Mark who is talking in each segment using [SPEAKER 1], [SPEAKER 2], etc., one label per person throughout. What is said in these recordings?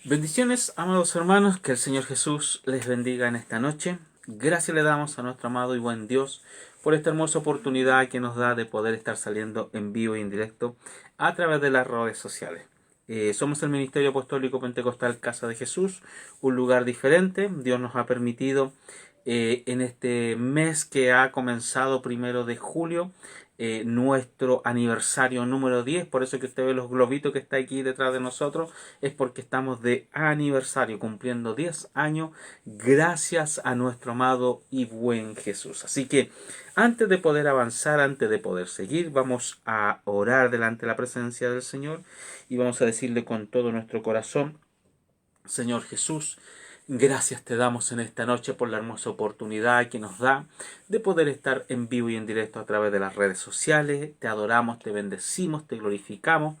[SPEAKER 1] Bendiciones, amados hermanos, que el Señor Jesús les bendiga en esta noche. Gracias le damos a nuestro amado y buen Dios por esta hermosa oportunidad que nos da de poder estar saliendo en vivo y en directo a través de las redes sociales. Somos el Ministerio Apostólico Pentecostal Casa de Jesús, un lugar diferente. Dios nos ha permitido en este mes que ha comenzado 1 de julio, nuestro aniversario número 10. Por eso que usted ve los globitos que está aquí detrás de nosotros, es porque estamos de aniversario, cumpliendo 10 años, gracias a nuestro amado y buen Jesús. Así que antes de poder avanzar, antes de poder seguir, vamos a orar delante de la presencia del Señor y vamos a decirle con todo nuestro corazón: Señor Jesús, gracias te damos en esta noche por la hermosa oportunidad que nos da de poder estar en vivo y en directo a través de las redes sociales. Te adoramos, te bendecimos, te glorificamos.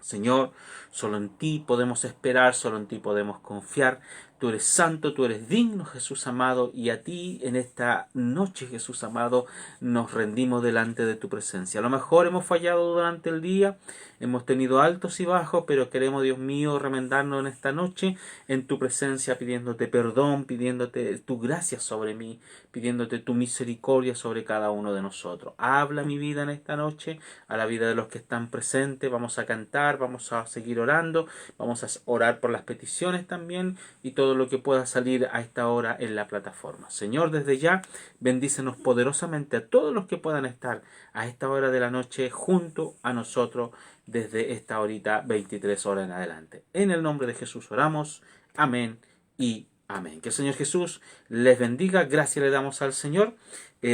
[SPEAKER 1] Señor, solo en ti podemos esperar, solo en ti podemos confiar. Tú eres santo, tú eres digno, Jesús amado, y a ti en esta noche, Jesús amado, nos rendimos delante de tu presencia. A lo mejor hemos fallado durante el día, hemos tenido altos y bajos, pero queremos, Dios mío, remendarnos en esta noche en tu presencia, pidiéndote perdón, pidiéndote tu gracia sobre mí, pidiéndote tu misericordia sobre cada uno de nosotros. Habla mi vida en esta noche, a la vida de los que están presentes. Vamos a cantar, vamos a seguir orando, vamos a orar por las peticiones también y todo lo que pueda salir a esta hora en la plataforma. Señor, desde ya, bendícenos poderosamente a todos los que puedan estar a esta hora de la noche junto a nosotros desde esta horita 23 horas en adelante. En el nombre de Jesús oramos. Amén y amén. Que el Señor Jesús les bendiga. Gracias le damos al Señor.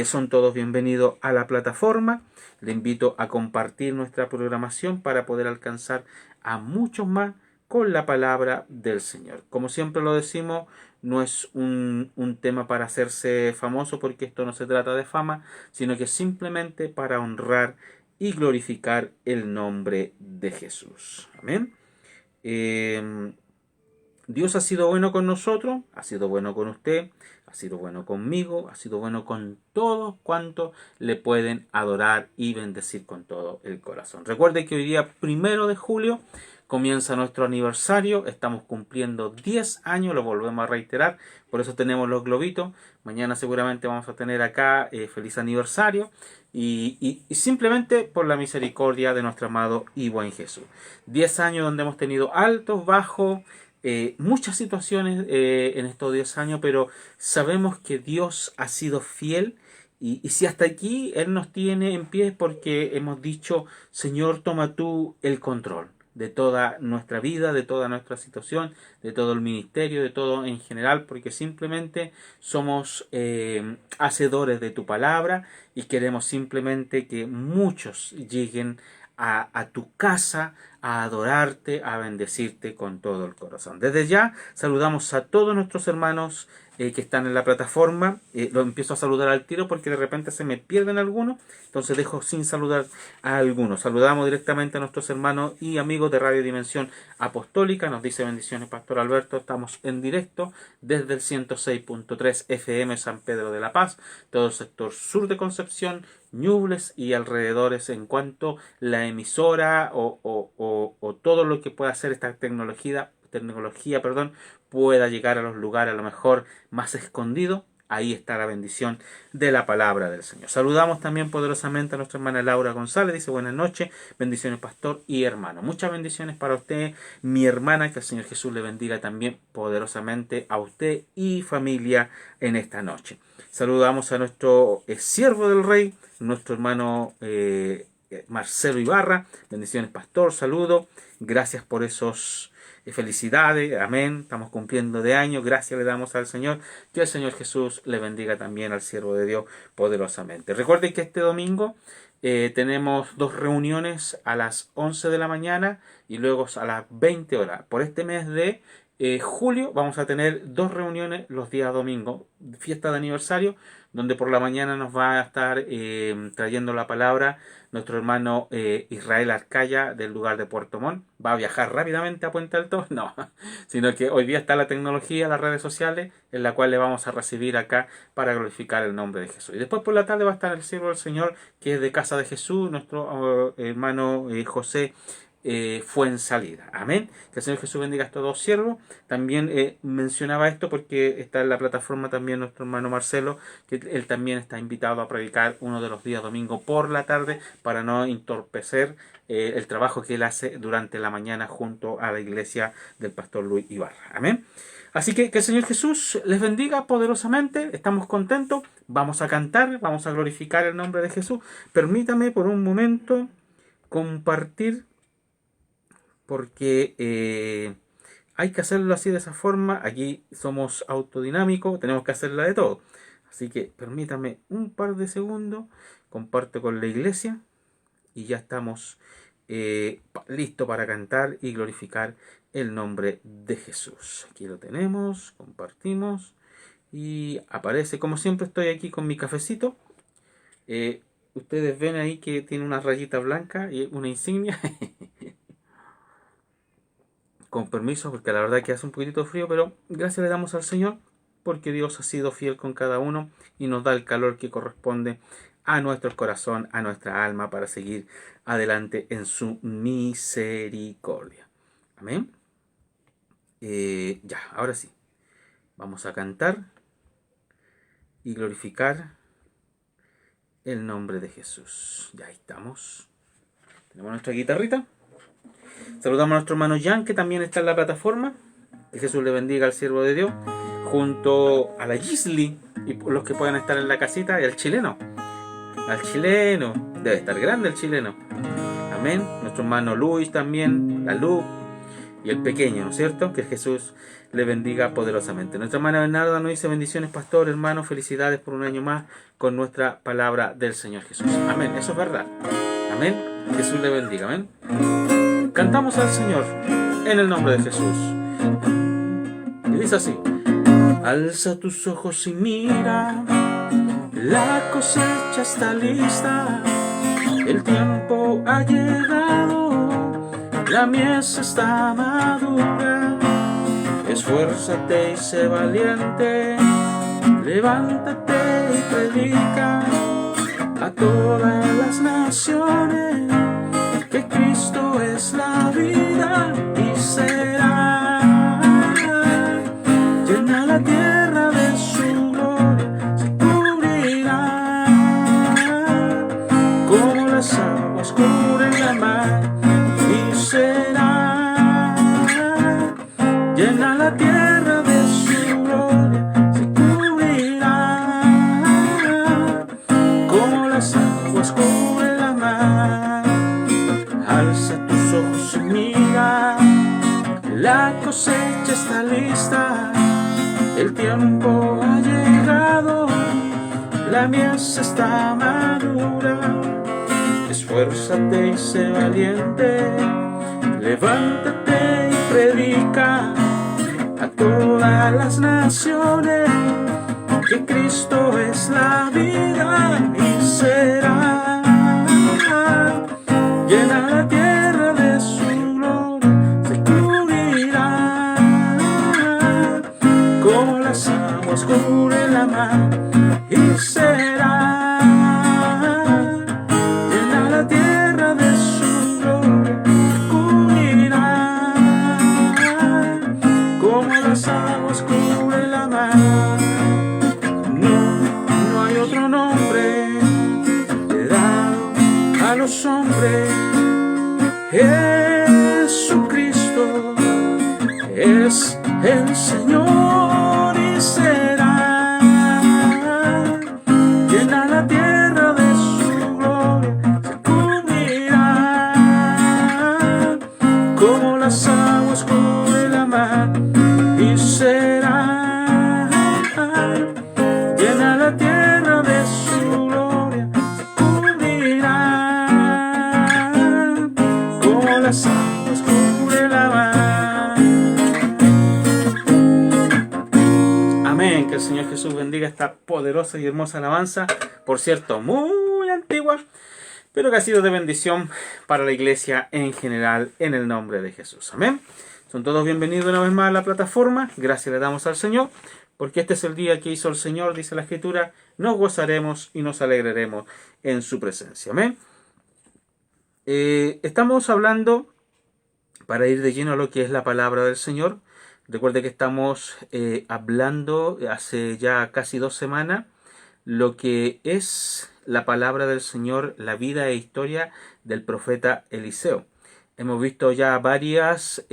[SPEAKER 1] Son todos bienvenidos a la plataforma. Le invito a compartir nuestra programación para poder alcanzar a muchos más con la palabra del Señor. Como siempre lo decimos, no es un tema para hacerse famoso, porque esto no se trata de fama, sino que simplemente para honrar y glorificar el nombre de Jesús. Amén. Dios ha sido bueno con nosotros, ha sido bueno con usted, ha sido bueno conmigo, ha sido bueno con todos cuantos le pueden adorar y bendecir con todo el corazón. Recuerde que hoy día 1 de julio comienza nuestro aniversario, estamos cumpliendo 10 años, lo volvemos a reiterar, por eso tenemos los globitos. Mañana seguramente vamos a tener acá feliz aniversario y simplemente por la misericordia de nuestro amado y buen Jesús. 10 años donde hemos tenido altos, bajos, muchas situaciones en estos 10 años, pero sabemos que Dios ha sido fiel y si hasta aquí Él nos tiene en pie es porque hemos dicho: Señor, toma tú el control de toda nuestra vida, de toda nuestra situación, de todo el ministerio, de todo en general, porque simplemente somos hacedores de tu palabra y queremos simplemente que muchos lleguen a tu casa, a adorarte, a bendecirte con todo el corazón. Desde ya saludamos a todos nuestros hermanos que están en la plataforma. Lo empiezo a saludar al tiro porque de repente se me pierden algunos, entonces dejo sin saludar a algunos. Saludamos directamente a nuestros hermanos y amigos de Radio Dimensión Apostólica. Nos dice: bendiciones, Pastor Alberto. Estamos en directo desde el 106.3 FM San Pedro de la Paz, todo el sector sur de Concepción, Ñubles y alrededores, en cuanto la emisora o todo lo que pueda hacer esta tecnología pueda llegar a los lugares a lo mejor más escondidos. Ahí está la bendición de la palabra del Señor. Saludamos también poderosamente a nuestra hermana Laura González. Dice: buenas noches, bendiciones, pastor y hermano. Muchas bendiciones para usted, mi hermana. Que el Señor Jesús le bendiga también poderosamente a usted y familia en esta noche. Saludamos a nuestro siervo del Rey, nuestro hermano Marcelo Ibarra. Bendiciones, pastor. Saludo. Gracias por esos felicidades, amén. Estamos cumpliendo de años, gracias le damos al Señor. Que el Señor Jesús le bendiga también al siervo de Dios poderosamente. Recuerden que este domingo tenemos dos reuniones a las 11 de la mañana y luego a las 20 horas. Por este mes de julio vamos a tener dos reuniones los días domingos, fiesta de aniversario, donde por la mañana nos va a estar trayendo la palabra nuestro hermano Israel Arcaya del lugar de Puerto Montt. ¿Va a viajar rápidamente a Puente Alto? No, sino que hoy día está la tecnología, las redes sociales, en la cual le vamos a recibir acá para glorificar el nombre de Jesús. Y después por la tarde va a estar el siervo del Señor, que es de Casa de Jesús, nuestro hermano José fue en salida. Amén. Que el Señor Jesús bendiga a estos dos siervos. También mencionaba esto porque está en la plataforma también nuestro hermano Marcelo, que él también está invitado a predicar uno de los días domingo por la tarde para no entorpecer el trabajo que él hace durante la mañana junto a la iglesia del pastor Luis Ibarra. Amén. Así que el Señor Jesús les bendiga poderosamente. Estamos contentos. Vamos a cantar, vamos a glorificar el nombre de Jesús. Permítame por un momento compartir, porque hay que hacerlo así de esa forma. Aquí somos autodinámicos, tenemos que hacerla de todo. Así que permítame un par de segundos. Comparto con la iglesia y ya estamos listos para cantar y glorificar el nombre de Jesús. Aquí lo tenemos, compartimos y aparece. Como siempre estoy aquí con mi cafecito. Ustedes ven ahí que tiene una rayita blanca y una insignia. Con permiso, porque la verdad que hace un poquitito frío, pero gracias le damos al Señor porque Dios ha sido fiel con cada uno y nos da el calor que corresponde a nuestro corazón, a nuestra alma, para seguir adelante en su misericordia. Amén. Ya, ahora sí. Vamos a cantar y glorificar el nombre de Jesús. Ya estamos. Tenemos nuestra guitarrita. Saludamos a nuestro hermano Jan, que también está en la plataforma. Que Jesús le bendiga al siervo de Dios. Junto a la Gisli y los que puedan estar en la casita. Y al chileno. Al chileno. Debe estar grande el chileno. Amén. Nuestro hermano Luis también. La Luz. Y el pequeño, ¿no es cierto? Que Jesús le bendiga poderosamente. Nuestra hermana Bernarda nos dice: bendiciones, pastor, hermano, felicidades por un año más con nuestra palabra del Señor Jesús. Amén, eso es verdad. Amén, Jesús le bendiga. Amén. Cantamos al Señor en el nombre de Jesús. Y dice así: alza tus ojos y mira, la cosecha está lista, el tiempo ha llegado, la mies está madura. Esfuérzate y sé valiente, levántate y predica a todas las naciones que Cristo es la vida y será. Llena la tierra de su gloria, se cubrirá como las aguas cubren la mar y será. Llena la tierra de su gloria, se cubrirá como las aguas cubren la mar. Alza tus ojos y mira, la cosecha está lista, el tiempo ha llegado, la mies está madura. Esfuérzate y sé valiente, levántate y predica a todas las naciones que Cristo es la vida y será. Llena la tierra de su gloria, se cubrirá como las aguas cubren la mar y será. Llena la tierra de su gloria, se cubrirá como las aguas cubren la mar. No hay otro nombre dado a los hombres. Jesucristo es el Señor y será. Llena la tierra de su gloria, se cubrirá como las aguas cubren la mar y será. Llena la tierra de su gloria, se cubrirá como las aguas cubren la mar. Amén. Que el Señor Jesús bendiga esta poderosa y hermosa alabanza, por cierto muy antigua, pero que ha sido de bendición para la iglesia en general, en el nombre de Jesús. Amén. Son todos bienvenidos una vez más a la plataforma. Gracias le damos al Señor, porque este es el día que hizo el Señor, dice la Escritura. Nos gozaremos y nos alegraremos en su presencia. Amén. Estamos hablando para ir de lleno a lo que es la palabra del Señor. Recuerde que estamos hablando hace ya casi 2 semanas lo que es la palabra del Señor, la vida e historia del profeta Eliseo. Hemos visto ya varias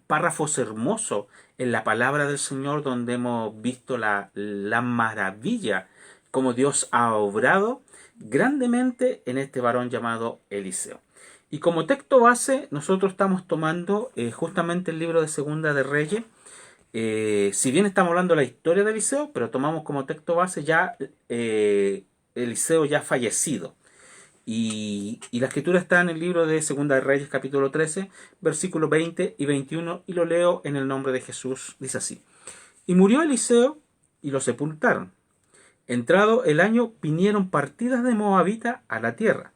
[SPEAKER 1] párrafos hermosos en la palabra del Señor donde hemos visto la maravilla como Dios ha obrado grandemente en este varón llamado Eliseo. Y como texto base nosotros estamos tomando justamente el libro de Segunda de Reyes. Si bien estamos hablando de la historia de Eliseo, pero tomamos como texto base ya Eliseo ya fallecido. Y la escritura está en el libro de Segunda de Reyes, capítulo 13, versículos 20 y 21, y lo leo en el nombre de Jesús. Dice así: Y murió Eliseo, y lo sepultaron. Entrado el año, vinieron partidas de Moabita a la tierra.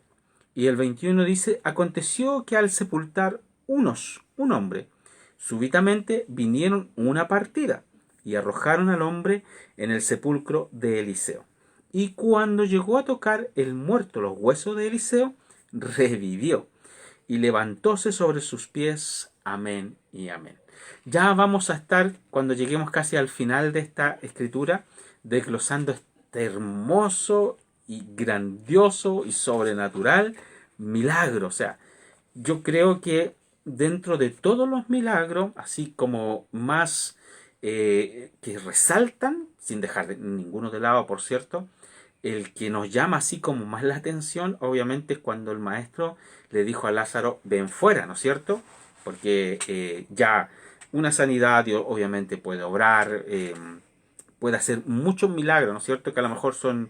[SPEAKER 1] Y el 21 dice: Aconteció que al sepultar un hombre, súbitamente vinieron una partida, y arrojaron al hombre en el sepulcro de Eliseo. Y cuando llegó a tocar el muerto los huesos de Eliseo, revivió, y levantóse sobre sus pies. Amén y amén. Ya vamos a estar, cuando lleguemos casi al final de esta escritura, desglosando este hermoso y grandioso y sobrenatural milagro. O sea, yo creo que dentro de todos los milagros, así como más que resaltan, sin dejar ninguno de lado, por cierto, el que nos llama así como más la atención, obviamente, es cuando el maestro le dijo a Lázaro: ven fuera, ¿no es cierto? Porque ya una sanidad, Dios obviamente puede obrar, puede hacer muchos milagros, ¿no es cierto? Que a lo mejor son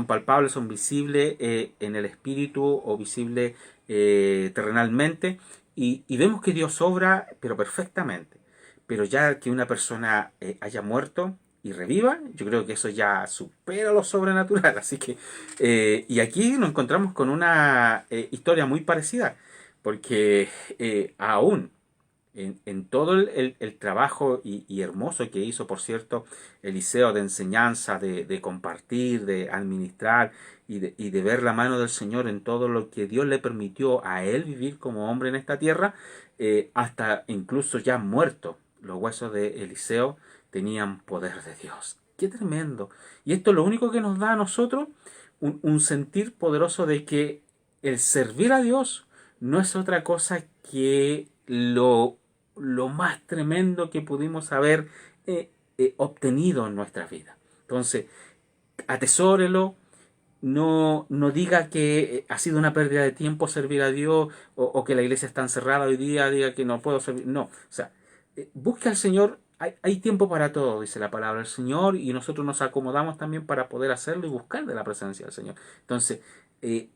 [SPEAKER 1] palpables, son visibles en el espíritu o visibles terrenalmente. Y vemos que Dios obra, pero perfectamente. Pero ya que una persona haya muerto y reviva, yo creo que eso ya supera lo sobrenatural. Así que, y aquí nos encontramos con una historia muy parecida, porque aún en todo el trabajo y hermoso que hizo, por cierto, Eliseo, de enseñanza, de compartir, de administrar y de ver la mano del Señor en todo lo que Dios le permitió a él vivir como hombre en esta tierra, hasta incluso ya muerto, los huesos de Eliseo tenían poder de Dios. ¡Qué tremendo! Y esto es lo único que nos da a nosotros un sentir poderoso de que el servir a Dios no es otra cosa que lo más tremendo que pudimos haber obtenido en nuestra vida. Entonces, atesórelo, no diga que ha sido una pérdida de tiempo servir a Dios o que la iglesia está encerrada hoy día, diga que no puedo servir. No, o sea, busque al Señor. Hay tiempo para todo, dice la palabra del Señor, y nosotros nos acomodamos también para poder hacerlo y buscar de la presencia del Señor. Entonces,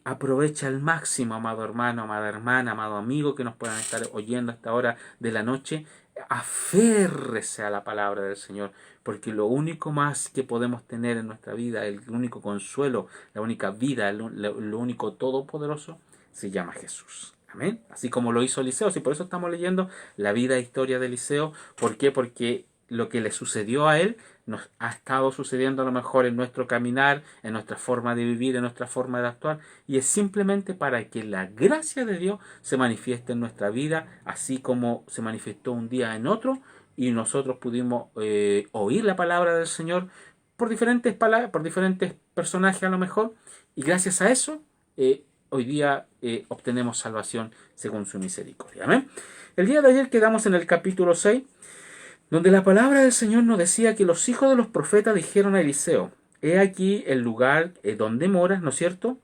[SPEAKER 1] aprovecha al máximo, amado hermano, amada hermana, amado amigo que nos puedan estar oyendo a esta hora de la noche. Aférrese a la palabra del Señor, porque lo único más que podemos tener en nuestra vida, el único consuelo, la única vida, lo único todopoderoso, se llama Jesús. Amén. Así como lo hizo Eliseo. Y por eso estamos leyendo la vida e historia de Eliseo. ¿Por qué? Porque lo que le sucedió a él nos ha estado sucediendo a lo mejor en nuestro caminar, en nuestra forma de vivir, en nuestra forma de actuar. Y es simplemente para que la gracia de Dios se manifieste en nuestra vida, así como se manifestó un día en otro. Y nosotros pudimos oír la palabra del Señor por diferentes palabras, por diferentes personajes a lo mejor. Y gracias a eso, hoy día obtenemos salvación según su misericordia. ¿Amén? El día de ayer quedamos en el capítulo 6, donde la palabra del Señor nos decía que los hijos de los profetas dijeron a Eliseo: he aquí el lugar donde moras, ¿no es cierto?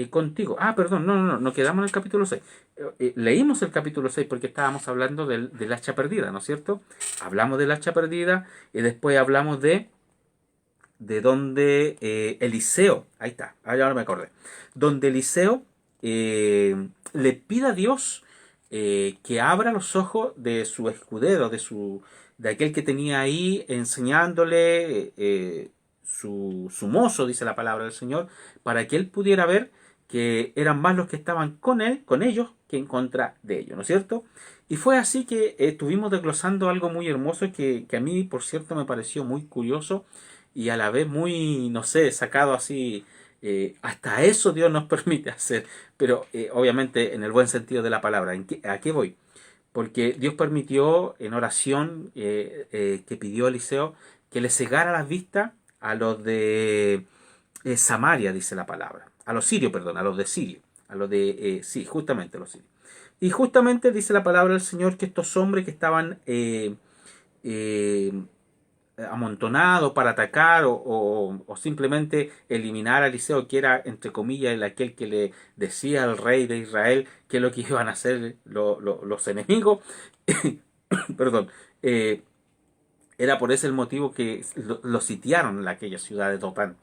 [SPEAKER 1] Contigo. Perdón, no quedamos en el capítulo 6. Leímos el capítulo 6 porque estábamos hablando del hacha perdida, ¿no es cierto? Hablamos del hacha perdida y después hablamos de donde Eliseo, ahí está, ahora me acordé, donde Eliseo le pide a Dios que abra los ojos de su escudero, de aquel que tenía ahí enseñándole, su mozo, dice la palabra del Señor, para que él pudiera ver que eran más los que estaban con él, con ellos, que en contra de ellos, ¿no es cierto? Y fue así que estuvimos desglosando algo muy hermoso que a mí, por cierto, me pareció muy curioso y a la vez muy, no sé, sacado así. Hasta eso Dios nos permite hacer, pero obviamente en el buen sentido de la palabra. ¿A qué voy? porque Dios permitió en oración que pidió Eliseo que le cegara las vistas a los de Samaria, dice la palabra, a los sirios, perdón, a los de Sirio, a los de, sí, justamente a los sirios. Y justamente dice la palabra del Señor que estos hombres que estaban eh, amontonado para atacar o simplemente eliminar a Eliseo, que era, entre comillas, aquel que le decía al rey de Israel qué es lo que iban a hacer los enemigos. Perdón. Era por ese el motivo que lo sitiaron en aquella ciudad de Dotán.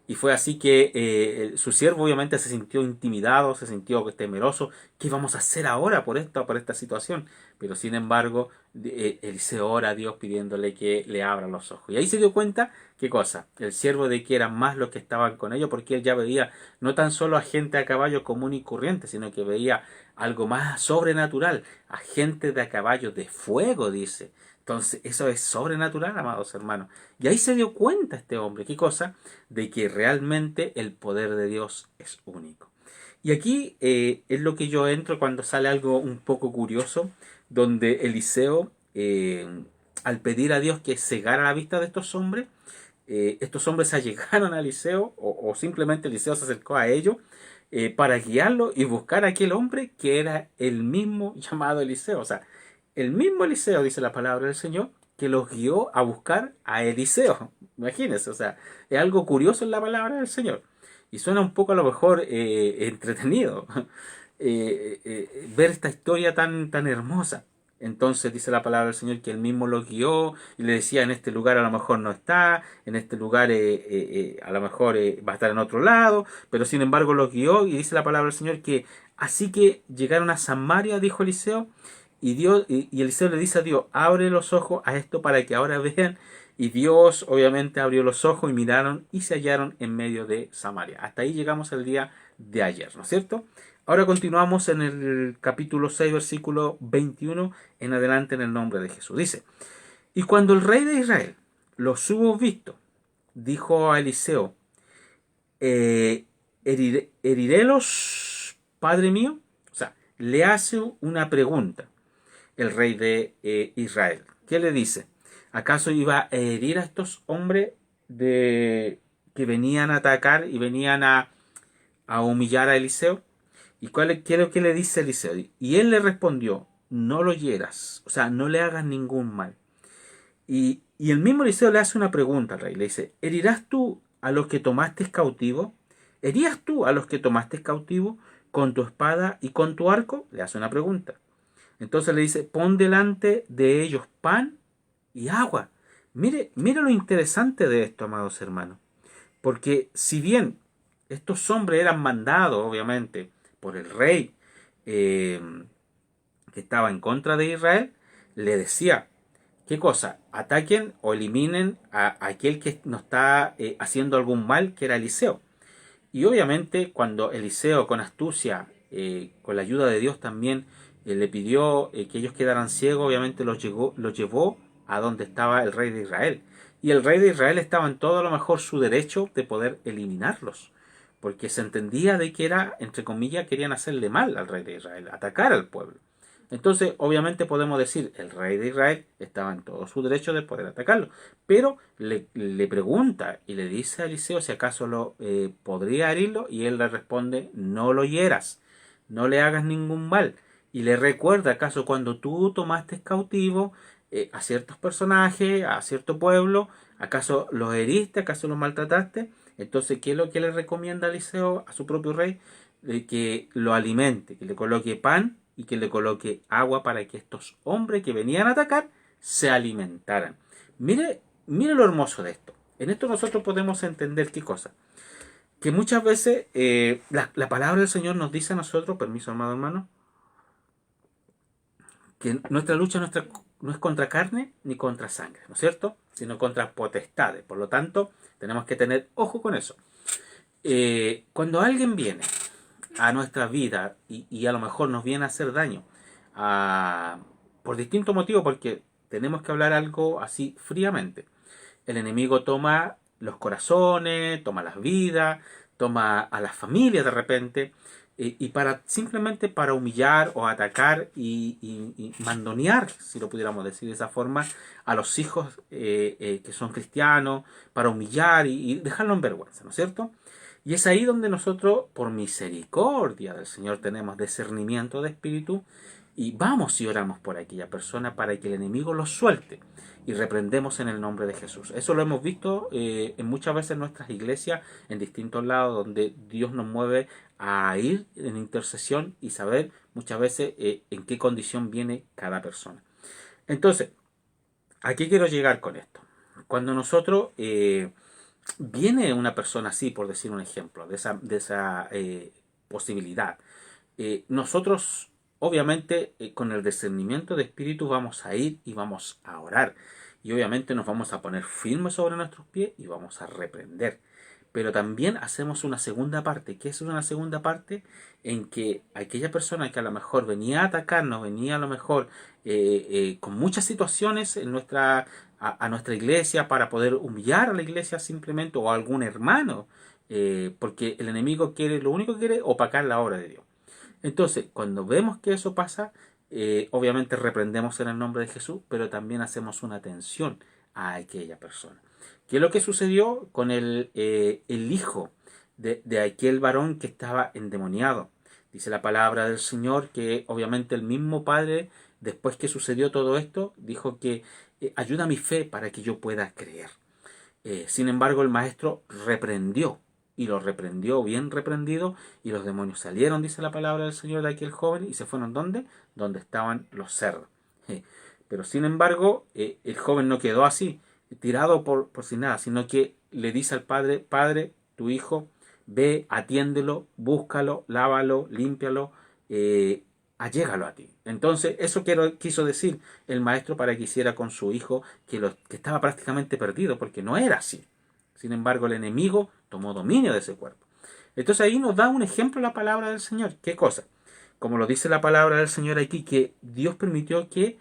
[SPEAKER 1] Y fue así que su siervo obviamente se sintió intimidado, se sintió temeroso. ¿Qué vamos a hacer ahora por esta situación? Pero sin embargo, Eliseo ora a Dios pidiéndole que le abra los ojos. Y ahí se dio cuenta, ¿qué cosa? El siervo de que eran más los que estaban con ellos, porque él ya veía no tan solo a gente a caballo común y corriente, sino que veía algo más sobrenatural, a gente de a caballo de fuego, dice. Entonces, eso es sobrenatural, amados hermanos. Y ahí se dio cuenta este hombre, ¿qué cosa? De que realmente el poder de Dios es único. Y aquí es lo que yo entro cuando sale algo un poco curioso, donde Eliseo, al pedir a Dios que cegara la vista de estos hombres se allegaron a Eliseo, o simplemente Eliseo se acercó a ellos, para guiarlo y buscar a aquel hombre que era el mismo llamado Eliseo. O sea, el mismo Eliseo, dice la palabra del Señor, que los guió a buscar a Eliseo. Imagínense, o sea, es algo curioso en la palabra del Señor. Y suena un poco a lo mejor entretenido ver esta historia tan hermosa. Entonces dice la palabra del Señor que él mismo los guió y le decía: en este lugar a lo mejor no está, en este lugar a lo mejor va a estar en otro lado, pero sin embargo los guió. Y dice la palabra del Señor que así que llegaron a Samaria, dijo Eliseo, y Eliseo le dice a Dios: abre los ojos a esto para que ahora vean. Y Dios obviamente abrió los ojos y miraron y se hallaron en medio de Samaria. Hasta ahí llegamos el día de ayer, ¿no es cierto? Ahora continuamos en el capítulo 6, versículo 21 en adelante, en el nombre de Jesús. Dice: y cuando el rey de Israel los hubo visto, dijo a Eliseo: herirélos, padre mío. O sea, le hace una pregunta el rey de Israel. ¿Qué le dice? ¿Acaso iba a herir a estos hombres que venían a atacar y venían a humillar a Eliseo? ¿Y qué es lo que le dice Eliseo? Y él le respondió: no lo hieras, o sea, no le hagas ningún mal. Y el mismo Eliseo le hace una pregunta al rey. Le dice: ¿herirás tú a los que tomaste cautivo? ¿Herías tú a los que tomaste cautivo con tu espada y con tu arco? Le hace una pregunta. Entonces le dice: pon delante de ellos pan y agua. Mire lo interesante de esto, amados hermanos. Porque si bien estos hombres eran mandados, obviamente, por el rey que estaba en contra de Israel, le decía: ¿qué cosa? Ataquen o eliminen a aquel que nos está haciendo algún mal, que era Eliseo. Y obviamente cuando Eliseo, con astucia, con la ayuda de Dios también, le pidió que ellos quedaran ciegos, obviamente los llevó a donde estaba el rey de Israel. Y el rey de Israel estaba en todo a lo mejor su derecho de poder eliminarlos, porque se entendía de que era, entre comillas, querían hacerle mal al rey de Israel, atacar al pueblo. Entonces, obviamente podemos decir, el rey de Israel estaba en todo su derecho de poder atacarlo, pero le pregunta y le dice a Eliseo si acaso podría herirlo, y él le responde: no lo hieras, no le hagas ningún mal. Y le recuerda: acaso cuando tú tomaste cautivo a ciertos personajes, a cierto pueblo, acaso los heriste, acaso los maltrataste. Entonces, ¿qué es lo que le recomienda Eliseo a su propio rey? De que lo alimente, que le coloque pan y que le coloque agua para que estos hombres que venían a atacar se alimentaran. Mire lo hermoso de esto. En esto nosotros podemos entender qué cosa. Que muchas veces la palabra del Señor nos dice a nosotros, permiso, amado hermano, que nuestra lucha no es contra carne ni contra sangre, ¿no es cierto? Sino contra potestades. Por lo tanto, tenemos que tener ojo con eso. Cuando alguien viene a nuestra vida y a lo mejor nos viene a hacer daño por distintos motivos, porque tenemos que hablar algo así fríamente. El enemigo toma los corazones, toma las vidas, toma a las familias de repente, y para simplemente para humillar o atacar y mandonear, si lo pudiéramos decir de esa forma, a los hijos que son cristianos, para humillar y dejarlo en vergüenza, ¿no es cierto? Y es ahí donde nosotros, por misericordia del Señor, tenemos discernimiento de espíritu y vamos y oramos por aquella persona para que el enemigo lo suelte y reprendemos en el nombre de Jesús. Eso lo hemos visto en muchas veces en nuestras iglesias, en distintos lados donde Dios nos mueve a ir en intercesión y saber muchas veces en qué condición viene cada persona. Entonces, ¿a qué quiero llegar con esto? Cuando nosotros viene una persona así, por decir un ejemplo, de esa posibilidad, nosotros obviamente con el discernimiento de espíritu vamos a ir y vamos a orar. Y obviamente nos vamos a poner firmes sobre nuestros pies y vamos a reprender. Pero también hacemos una segunda parte. ¿Qué es una segunda parte? En que aquella persona que a lo mejor venía a atacarnos, venía a lo mejor con muchas situaciones en a nuestra iglesia para poder humillar a la iglesia simplemente o a algún hermano, porque el enemigo quiere, lo único que quiere es opacar la obra de Dios. Entonces, cuando vemos que eso pasa, obviamente reprendemos en el nombre de Jesús, pero también hacemos una atención a aquella persona. ¿Qué es lo que sucedió con el hijo de aquel varón que estaba endemoniado? Dice la palabra del Señor que obviamente el mismo padre, después que sucedió todo esto, dijo que ayuda a mi fe para que yo pueda creer. Sin embargo, el maestro reprendió y lo reprendió bien reprendido y los demonios salieron, dice la palabra del Señor, de aquel joven y se fueron ¿dónde? Donde estaban los cerdos. Pero sin embargo, el joven no quedó así, tirado por sin nada, sino que le dice al padre, padre, tu hijo, ve, atiéndelo, búscalo, lávalo, límpialo, allégalo a ti. Entonces, eso quiso decir el maestro para que hiciera con su hijo, que estaba prácticamente perdido, porque no era así. Sin embargo, el enemigo tomó dominio de ese cuerpo. Entonces ahí nos da un ejemplo la palabra del Señor. ¿Qué cosa? Como lo dice la palabra del Señor aquí, que Dios permitió que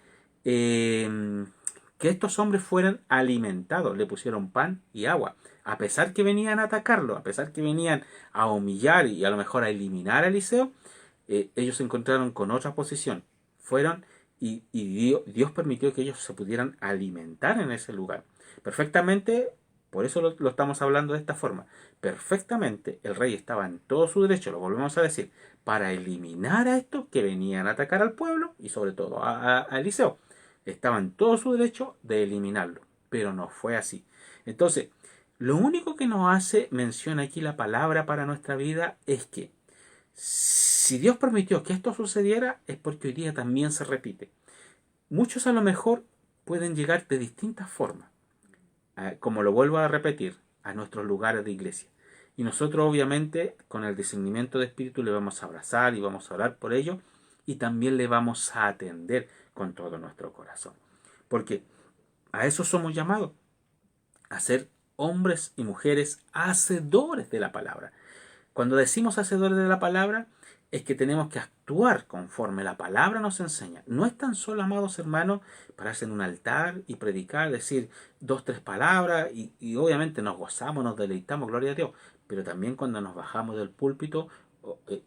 [SPEAKER 1] estos hombres fueran alimentados, le pusieron pan y agua. A pesar que venían a atacarlo, a pesar que venían a humillar y a lo mejor a eliminar a Eliseo, ellos se encontraron con otra posición. Fueron y Dios permitió que ellos se pudieran alimentar en ese lugar. Perfectamente, por eso lo estamos hablando de esta forma. Perfectamente el rey estaba en todo su derecho, lo volvemos a decir, para eliminar a estos que venían a atacar al pueblo y sobre todo a Eliseo. Estaba en todo su derecho de eliminarlo, pero no fue así. Entonces, lo único que nos hace mención aquí la palabra para nuestra vida es que si Dios permitió que esto sucediera es porque hoy día también se repite. Muchos a lo mejor pueden llegar de distintas formas, como lo vuelvo a repetir, a nuestros lugares de iglesia. Y nosotros obviamente con el discernimiento de espíritu le vamos a abrazar y vamos a orar por ello y también le vamos a atender con todo nuestro corazón. Porque a eso somos llamados, a ser hombres y mujeres hacedores de la palabra. Cuando decimos hacedores de la palabra, es que tenemos que actuar conforme la palabra nos enseña. No es tan solo, amados hermanos, pararse en un altar y predicar, decir 2, 3 palabras y obviamente nos gozamos, nos deleitamos, gloria a Dios. Pero también cuando nos bajamos del púlpito,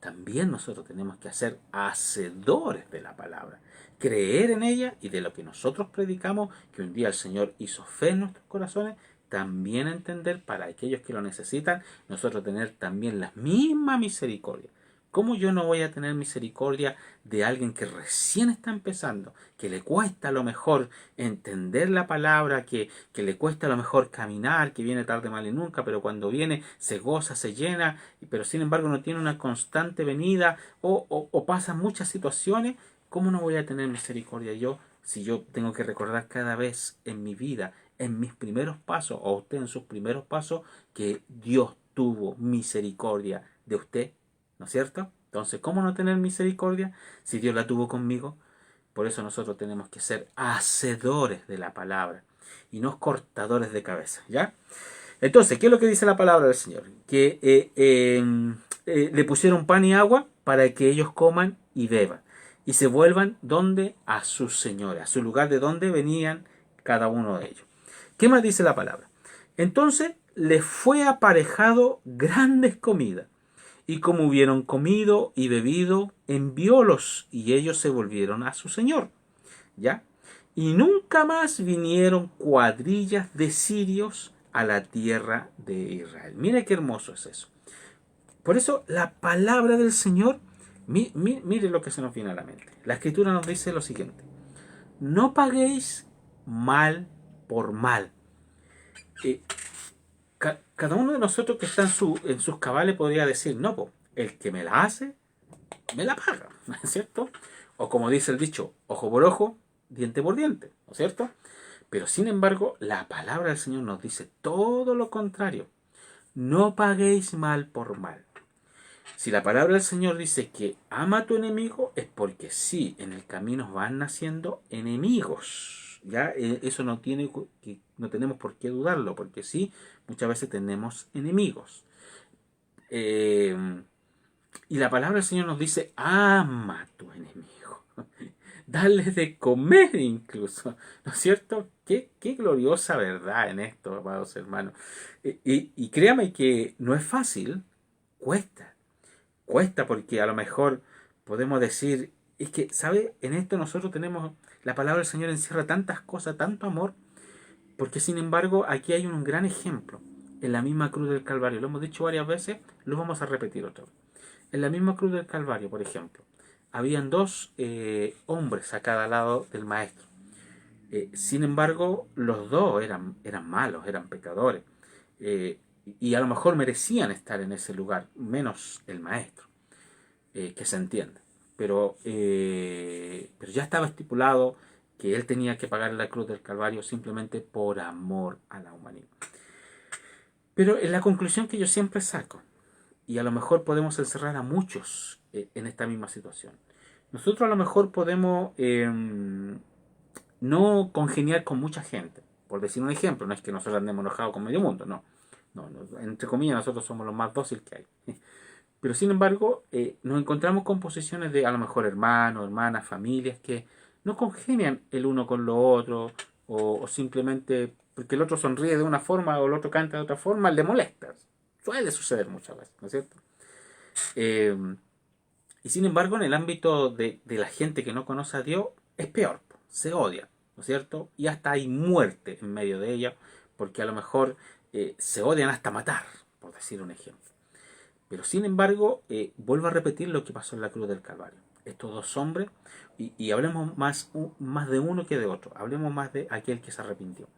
[SPEAKER 1] también nosotros tenemos que ser hacedores de la palabra. Creer en ella y de lo que nosotros predicamos, que un día el Señor hizo fe en nuestros corazones, también entender para aquellos que lo necesitan, nosotros tener también la misma misericordia. ¿Cómo yo no voy a tener misericordia de alguien que recién está empezando, que le cuesta a lo mejor entender la palabra, que le cuesta a lo mejor caminar, que viene tarde, mal y nunca, pero cuando viene se goza, se llena, pero sin embargo no tiene una constante venida o pasan muchas situaciones? ¿Cómo no voy a tener misericordia yo si yo tengo que recordar cada vez en mi vida, en mis primeros pasos, o usted en sus primeros pasos, que Dios tuvo misericordia de usted? ¿No es cierto? Entonces, ¿cómo no tener misericordia si Dios la tuvo conmigo? Por eso nosotros tenemos que ser hacedores de la palabra y no cortadores de cabeza, ¿ya? Entonces, ¿qué es lo que dice la palabra del Señor? Que le pusieron pan y agua para que ellos coman y beban y se vuelvan donde a sus señores, a su lugar de donde venían cada uno de ellos. ¿Qué más dice la palabra? Entonces les fue aparejado grandes comidas Y como hubieron comido y bebido, enviólos, y ellos se volvieron a su señor. ¿Ya? Y nunca más vinieron cuadrillas de sirios a la tierra de Israel. Mire qué hermoso es eso. Por eso la palabra del Señor, mire lo que se nos viene a la mente. La Escritura nos dice lo siguiente: no paguéis mal por mal. Eh, cada uno de nosotros que está en sus cabales podría decir, no, po, el que me la hace, me la paga, ¿no es cierto? O como dice el dicho, ojo por ojo, diente por diente, ¿no es cierto? Pero sin embargo, la palabra del Señor nos dice todo lo contrario. No paguéis mal por mal. Si la palabra del Señor dice que ama a tu enemigo, es porque sí, en el camino van naciendo enemigos. ¿Ya? Eso no tenemos por qué dudarlo, porque sí, muchas veces tenemos enemigos. Eh, y la palabra del Señor nos dice, ama a tu enemigo. Darles de comer incluso. ¿No es cierto? Qué gloriosa verdad en esto, amados hermanos. Y créame que no es fácil, cuesta. Cuesta porque a lo mejor podemos decir, es que, ¿sabe? En esto nosotros tenemos, la palabra del Señor encierra tantas cosas, tanto amor, porque sin embargo aquí hay un gran ejemplo. En la misma cruz del Calvario, lo hemos dicho varias veces, lo vamos a repetir otra vez. En la misma cruz del Calvario, por ejemplo, habían dos hombres a cada lado del Maestro. Sin embargo, los dos eran malos, eran pecadores. Y a lo mejor merecían estar en ese lugar, menos el Maestro, que se entiende. Pero ya estaba estipulado que él tenía que pagar la cruz del Calvario simplemente por amor a la humanidad. Pero en la conclusión que yo siempre saco, y a lo mejor podemos encerrar a muchos en esta misma situación. Nosotros a lo mejor podemos no congeniar con mucha gente. Por decir un ejemplo, no es que nosotros andemos enojados con medio mundo, no. No, entre comillas, nosotros somos los más dóciles que hay. Pero sin embargo, nos encontramos con posiciones de a lo mejor hermanos, hermanas, familias que no congenian el uno con lo otro, o simplemente porque el otro sonríe de una forma o el otro canta de otra forma, le molesta. Suele suceder muchas veces, ¿no es cierto? Eh, y sin embargo, en el ámbito de la gente que no conoce a Dios, es peor, se odia, ¿no es cierto? Y hasta hay muerte en medio de ella, porque a lo mejor se odian hasta matar, por decir un ejemplo. Pero sin embargo, vuelvo a repetir lo que pasó en la cruz del Calvario. Estos dos hombres, y hablemos más de uno que de otro, hablemos más de aquel que se arrepintió.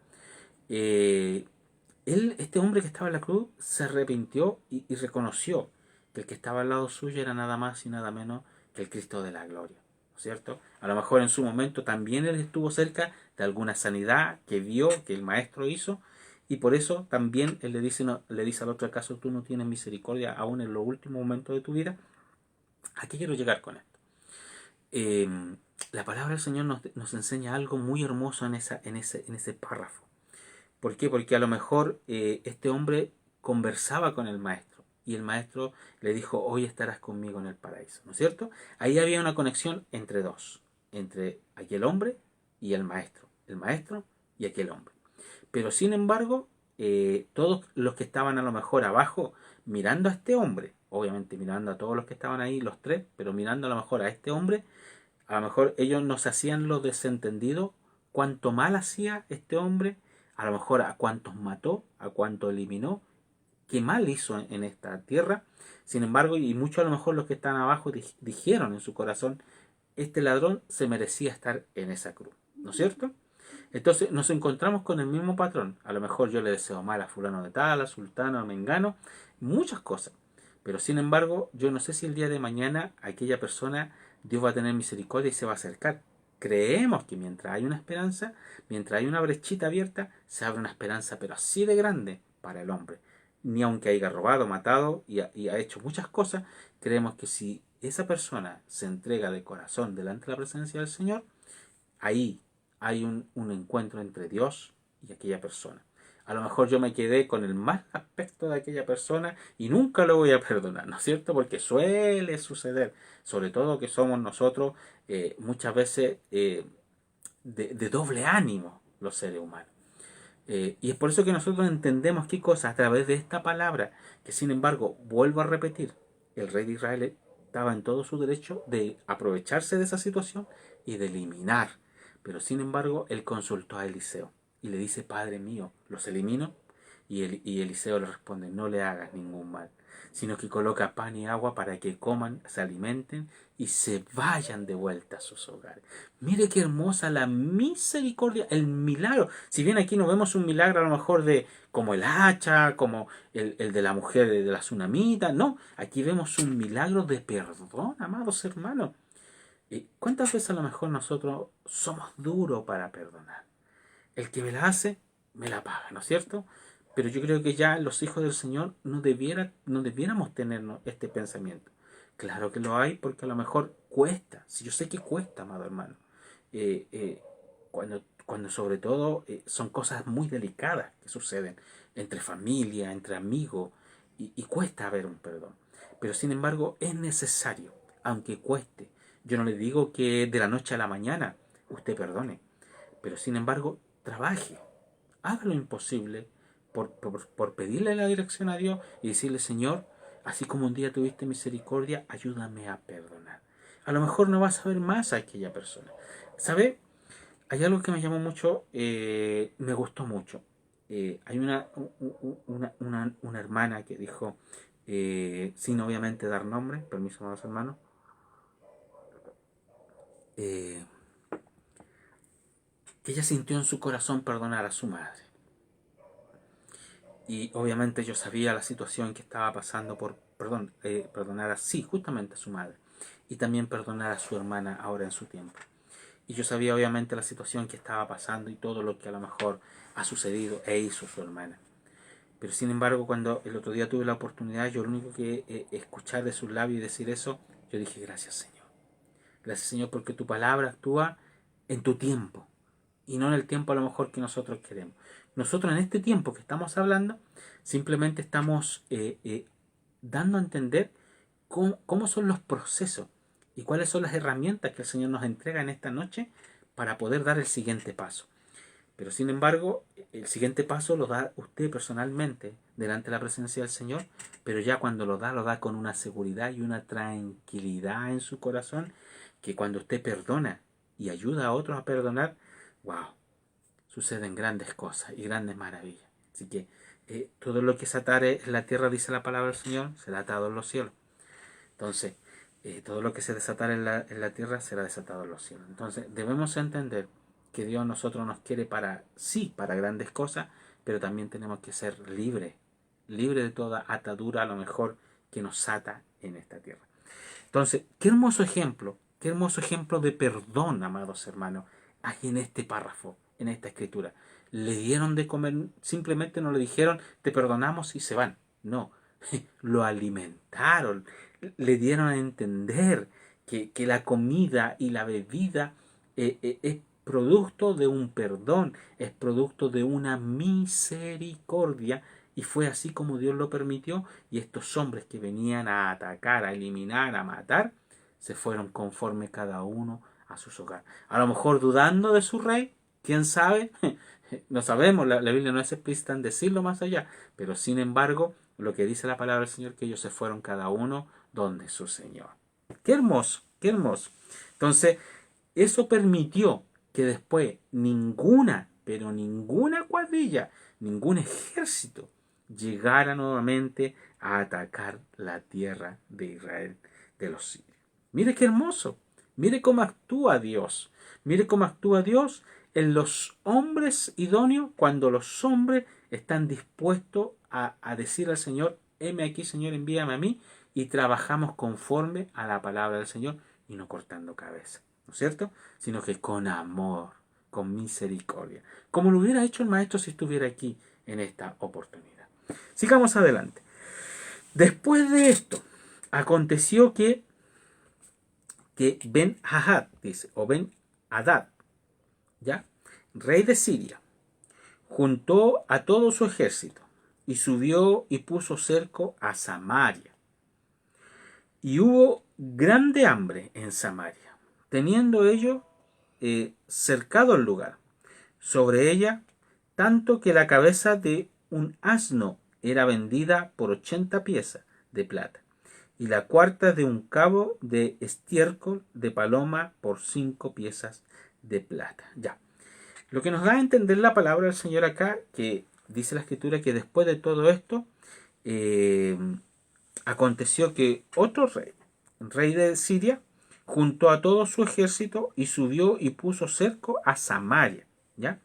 [SPEAKER 1] Este hombre que estaba en la cruz se arrepintió y reconoció que el que estaba al lado suyo era nada más y nada menos que el Cristo de la gloria, ¿no es cierto? A lo mejor en su momento también él estuvo cerca de alguna sanidad que vio, que el maestro hizo, y por eso también él le dice, no, le dice al otro: ¿acaso tú no tienes misericordia aún en los últimos momentos de tu vida? ¿A qué quiero llegar con esto? Eh, la palabra del Señor nos enseña algo muy hermoso en ese párrafo. ¿Por qué? Porque a lo mejor este hombre conversaba con el maestro y el maestro le dijo: hoy estarás conmigo en el paraíso, ¿no es cierto? Ahí había una conexión entre dos, entre aquel hombre y el maestro y aquel hombre. Pero sin embargo, todos los que estaban a lo mejor abajo mirando a este hombre, obviamente mirando a todos los que estaban ahí, los tres, pero mirando a lo mejor a este hombre, a lo mejor ellos no se hacían los desentendidos cuánto mal hacía este hombre, a lo mejor a cuántos mató, a cuántos eliminó, qué mal hizo en esta tierra. Sin embargo, y muchos a lo mejor los que están abajo dijeron en su corazón: este ladrón se merecía estar en esa cruz, ¿no es cierto? Entonces nos encontramos con el mismo patrón. A lo mejor yo le deseo mal a fulano de tal, a sultano, a mengano, muchas cosas. Pero sin embargo, yo no sé si el día de mañana aquella persona, Dios va a tener misericordia y se va a acercar. Creemos que mientras hay una esperanza, mientras hay una brechita abierta, se abre una esperanza, pero así de grande para el hombre. Ni aunque haya robado, matado y ha hecho muchas cosas, creemos que si esa persona se entrega de corazón delante de la presencia del Señor, ahí hay un encuentro entre Dios y aquella persona. A lo mejor yo me quedé con el mal aspecto de aquella persona y nunca lo voy a perdonar, ¿no es cierto? Porque suele suceder, sobre todo que somos nosotros muchas veces de doble ánimo los seres humanos. Y es por eso que nosotros entendemos qué cosas a través de esta palabra, que sin embargo, vuelvo a repetir, el rey de Israel estaba en todo su derecho de aprovecharse de esa situación y de eliminar. Pero sin embargo, él consultó a Eliseo y le dice, Padre mío, ¿los elimino? Y Eliseo le responde, no le hagas ningún mal, sino que coloca pan y agua para que coman, se alimenten y se vayan de vuelta a sus hogares. Mire qué hermosa la misericordia, el milagro. Si bien aquí no vemos un milagro a lo mejor de como el hacha, como el de la mujer de la tsunamita, no, aquí vemos un milagro de perdón, amados hermanos. ¿Cuántas veces a lo mejor nosotros somos duros para perdonar? El que me la hace, me la paga, ¿no es cierto? Pero yo creo que ya los hijos del Señor no debiéramos tener este pensamiento. Claro que lo hay porque a lo mejor cuesta. Si yo sé que cuesta, amado hermano. Eh, eh, cuando sobre todo son cosas muy delicadas que suceden entre familia, entre amigos, y cuesta haber un perdón. Pero sin embargo es necesario, aunque cueste. Yo no le digo que de la noche a la mañana usted perdone, pero sin embargo trabaje, haga lo imposible por pedirle la dirección a Dios y decirle, Señor, así como un día tuviste misericordia, ayúdame a perdonar. A lo mejor no vas a ver más a aquella persona. ¿Sabe? Hay algo que me llamó mucho, me gustó mucho. Hay una hermana que dijo, sin obviamente dar nombre, permiso, amados hermanos, eh, que ella sintió en su corazón perdonar a su madre. Y obviamente yo sabía la situación que estaba pasando perdonar así justamente a su madre. Y también perdonar a su hermana ahora en su tiempo. Y yo sabía obviamente la situación que estaba pasando y todo lo que a lo mejor ha sucedido e hizo su hermana. Pero sin embargo, cuando el otro día tuve la oportunidad, yo lo único que escuchar de sus labios y decir eso, yo dije, gracias Señor. Gracias Señor porque tu palabra actúa en tu tiempo y no en el tiempo a lo mejor que nosotros queremos. Nosotros en este tiempo que estamos hablando, simplemente estamos dando a entender cómo son los procesos y cuáles son las herramientas que el Señor nos entrega en esta noche para poder dar el siguiente paso. Pero sin embargo, el siguiente paso lo da usted personalmente delante de la presencia del Señor, pero ya cuando lo da con una seguridad y una tranquilidad en su corazón, que cuando usted perdona y ayuda a otros a perdonar, wow, suceden grandes cosas y grandes maravillas. Así que todo lo que se atare en la tierra, dice la palabra del Señor, será atado en los cielos. Entonces, todo lo que se desatare en la tierra será desatado en los cielos. Entonces, debemos entender que Dios a nosotros nos quiere para grandes cosas, pero también tenemos que ser libres de toda atadura a lo mejor que nos ata en esta tierra. Entonces, qué hermoso ejemplo de perdón, amados hermanos, hay en este párrafo, en esta escritura. Le dieron de comer, simplemente no le dijeron, te perdonamos y se van. No, lo alimentaron, le dieron a entender que la comida y la bebida es producto de un perdón, es producto de una misericordia, y fue así como Dios lo permitió, y estos hombres que venían a atacar, a eliminar, a matar, se fueron conforme cada uno a sus hogares. A lo mejor dudando de su rey, quién sabe, no sabemos, la Biblia no es explícita en decirlo más allá, pero sin embargo, lo que dice la palabra del Señor, que ellos se fueron cada uno donde su Señor. Qué hermoso, qué hermoso. Entonces, eso permitió que después ninguna, pero ninguna cuadrilla, ningún ejército llegara nuevamente a atacar la tierra de Israel, de los sirios. Mire qué hermoso, mire cómo actúa Dios, mire cómo actúa Dios en los hombres idóneos, cuando los hombres están dispuestos a decir al Señor, heme aquí Señor, envíame a mí, y trabajamos conforme a la palabra del Señor y no cortando cabeza, ¿no es cierto? Sino que con amor, con misericordia, como lo hubiera hecho el maestro si estuviera aquí en esta oportunidad. Sigamos adelante. Después de esto, aconteció que Ben-Hadad, dice, o Ben-Hadad, ¿ya? Rey de Siria, juntó a todo su ejército y subió y puso cerco a Samaria. Y hubo grande hambre en Samaria, teniendo ellos cercado el lugar. Sobre ella, tanto que la cabeza de un asno era vendida por 80 piezas de plata, y la cuarta de un cabo de estiércol de paloma por 5 piezas de plata. Ya. Lo que nos da a entender la palabra del Señor acá, que dice la Escritura que después de todo esto, eh, aconteció que otro rey, rey de Siria, juntó a todo su ejército y subió y puso cerco a Samaria, ¿ya?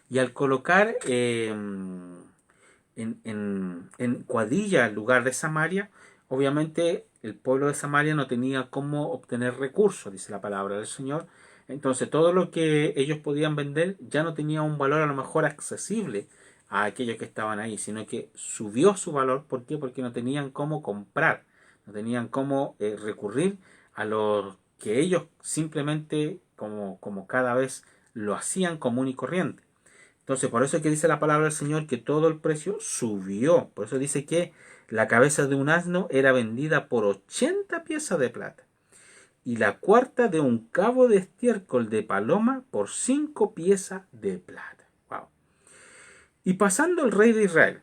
[SPEAKER 1] Y al colocar en cuadrilla el lugar de Samaria, obviamente el pueblo de Samaria no tenía cómo obtener recursos, dice la palabra del Señor. Entonces todo lo que ellos podían vender ya no tenía un valor a lo mejor accesible a aquellos que estaban ahí, sino que subió su valor. ¿Por qué? Porque no tenían cómo comprar, no tenían cómo recurrir a lo que ellos simplemente como cada vez lo hacían común y corriente. Entonces, por eso es que dice la palabra del Señor que todo el precio subió. Por eso dice que la cabeza de un asno era vendida por 80 piezas de plata y la cuarta de un cabo de estiércol de paloma por 5 piezas de plata. Wow. Y pasando el rey de Israel,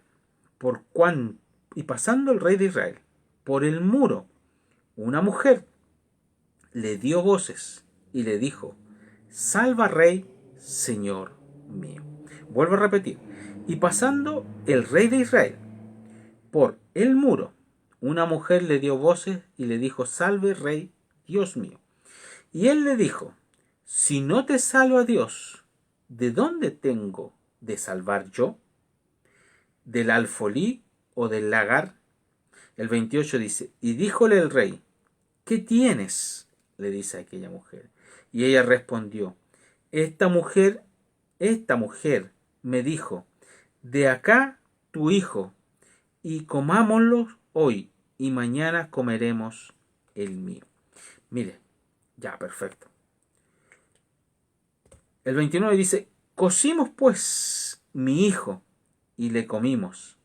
[SPEAKER 1] y pasando el rey de Israel por el muro, una mujer le dio voces y le dijo: Salva, rey, señor mío. Vuelvo a repetir. Y pasando el rey de Israel por el muro, una mujer le dio voces y le dijo: Salve, rey, Dios mío. Y él le dijo: Si no te salva Dios, ¿de dónde tengo de salvar yo? ¿Del alfolí o del lagar? El 28 dice: Y díjole el rey: ¿Qué tienes?, le dice a aquella mujer. Y ella respondió: Esta mujer me dijo: De acá tu hijo, y comámoslo hoy, y mañana comeremos el mío. Mire, ya, perfecto. El 29 dice: Cocimos pues mi hijo, y le comimos.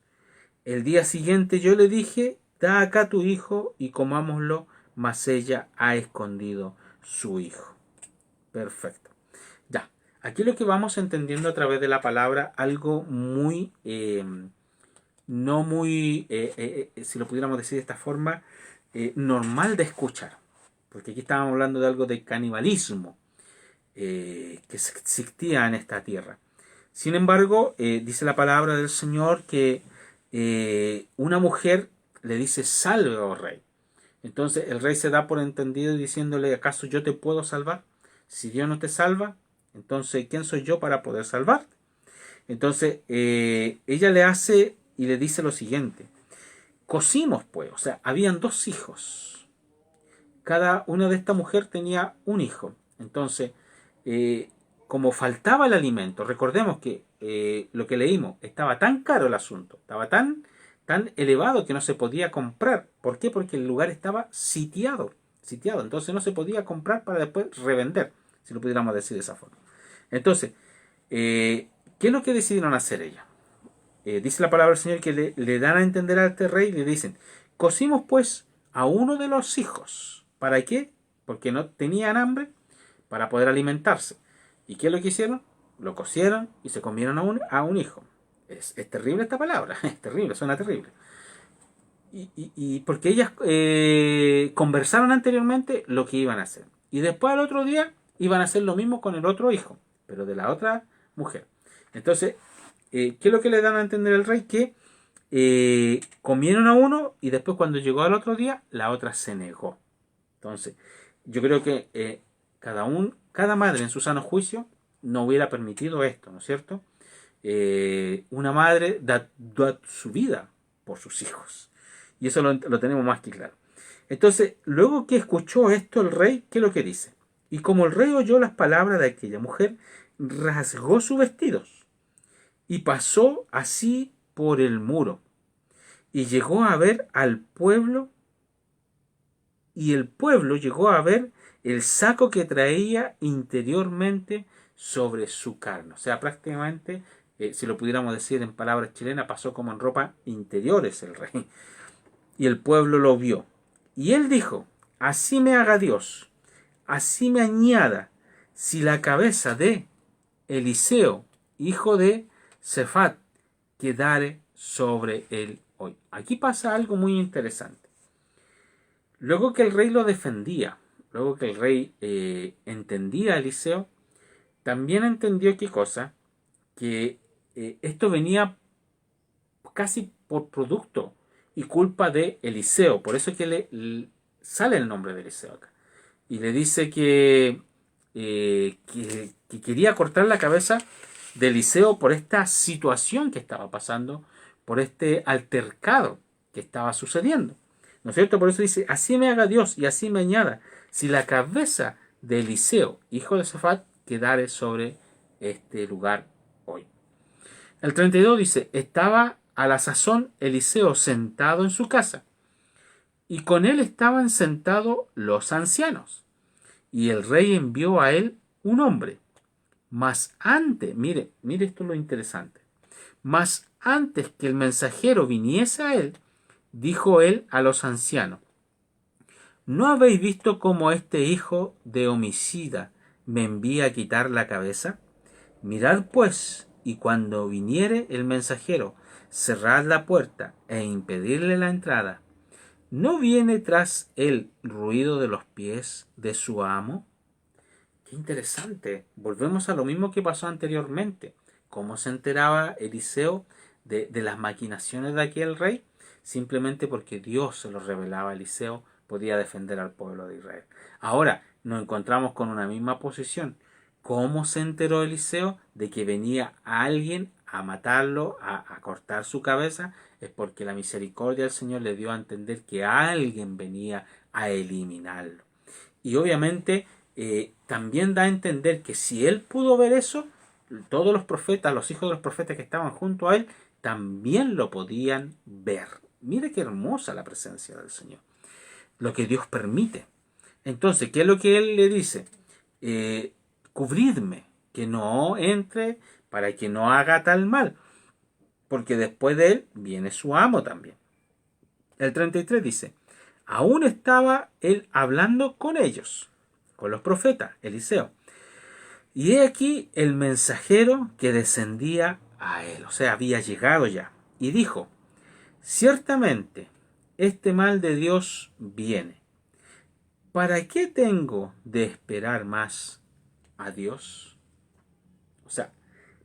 [SPEAKER 1] El día siguiente yo le dije: Da acá tu hijo, y comámoslo, mas ella ha escondido su hijo. Perfecto. Ya, aquí lo que vamos entendiendo a través de la palabra, algo muy, no muy, si lo pudiéramos decir de esta forma, normal de escuchar. Porque aquí estábamos hablando de algo de canibalismo que existía en esta tierra. Sin embargo, dice la palabra del Señor que una mujer le dice: Salve, oh rey. Entonces el rey se da por entendido diciéndole: ¿Acaso yo te puedo salvar? Si Dios no te salva, entonces ¿quién soy yo para poder salvarte? Entonces ella le hace y le dice lo siguiente: Cocimos pues, o sea, habían 2 hijos. Cada una de esta mujer tenía un hijo. Entonces, como faltaba el alimento, recordemos que lo que leímos, estaba tan caro el asunto, estaba tan elevado que no se podía comprar. ¿Por qué? Porque el lugar estaba sitiado. Entonces no se podía comprar para después revender, si lo pudiéramos decir de esa forma. Entonces, ¿qué es lo que decidieron hacer ellas? Dice la palabra del Señor que le dan a entender a este rey y le dicen: Cocimos pues a uno de los hijos. ¿Para qué? Porque no tenían hambre, para poder alimentarse. ¿Y qué es lo que hicieron? Lo cocieron y se comieron a un hijo. Es terrible esta palabra, es terrible, suena terrible. Y porque ellas conversaron anteriormente lo que iban a hacer. Y después al otro día iban a hacer lo mismo con el otro hijo, pero de la otra mujer. Entonces, ¿qué es lo que le dan a entender el rey? Que comieron a uno y después cuando llegó al otro día, la otra se negó. Entonces, yo creo que cada madre en su sano juicio no hubiera permitido esto, ¿no es cierto? Una madre da su vida por sus hijos. Y eso lo tenemos más que claro. Entonces, luego que escuchó esto el rey, ¿qué es lo que dice? Y como el rey oyó las palabras de aquella mujer, rasgó sus vestidos y pasó así por el muro. Y llegó a ver al pueblo, y el pueblo llegó a ver el saco que traía interiormente sobre su carne. O sea, prácticamente, si lo pudiéramos decir en palabras chilenas, pasó como en ropa interiores el rey. Y el pueblo lo vio. Y él dijo: Así me haga Dios, así me añada, si la cabeza de Eliseo, hijo de Safat, quedare sobre él hoy. Aquí pasa algo muy interesante. Luego que el rey lo defendía, luego que el rey entendía a Eliseo, también entendió qué cosa, que esto venía casi por producto y culpa de Eliseo. Por eso es que sale el nombre de Eliseo acá. Y le dice que quería cortar la cabeza de Eliseo por esta situación que estaba pasando, por este altercado que estaba sucediendo. ¿No es cierto? Por eso dice, así me haga Dios y así me añada, si la cabeza de Eliseo, hijo de Safat, quedare sobre este lugar hoy. El 32 dice, estaba a la sazón Eliseo sentado en su casa, y con él estaban sentados los ancianos. Y el rey envió a él un hombre. Mas antes, mire esto es lo interesante. Mas antes que el mensajero viniese a él, dijo él a los ancianos, ¿no habéis visto cómo este hijo de homicida me envía a quitar la cabeza? Mirad pues, y cuando viniere el mensajero, cerrad la puerta e impedirle la entrada. ¿No viene tras él ruido de los pies de su amo? Qué interesante. Volvemos a lo mismo que pasó anteriormente. ¿Cómo se enteraba Eliseo de las maquinaciones de aquel rey? Simplemente porque Dios se lo revelaba a Eliseo, podía defender al pueblo de Israel. Ahora nos encontramos con una misma posición. ¿Cómo se enteró Eliseo de que venía alguien a matarlo, a cortar su cabeza? Es porque la misericordia del Señor le dio a entender que alguien venía a eliminarlo. Y obviamente también da a entender que si él pudo ver eso, todos los profetas, los hijos de los profetas que estaban junto a él, también lo podían ver. Mire qué hermosa la presencia del Señor. Lo que Dios permite. Entonces, ¿qué es lo que él le dice? Cubridme, que no entre para que no haga tal mal. Porque después de él viene su amo también. El 33 dice, aún estaba él hablando con ellos, con los profetas, Eliseo. Y he aquí el mensajero que descendía a él, o sea, había llegado ya, y dijo, ciertamente, este mal de Dios viene. ¿Para qué tengo de esperar más a Dios? O sea,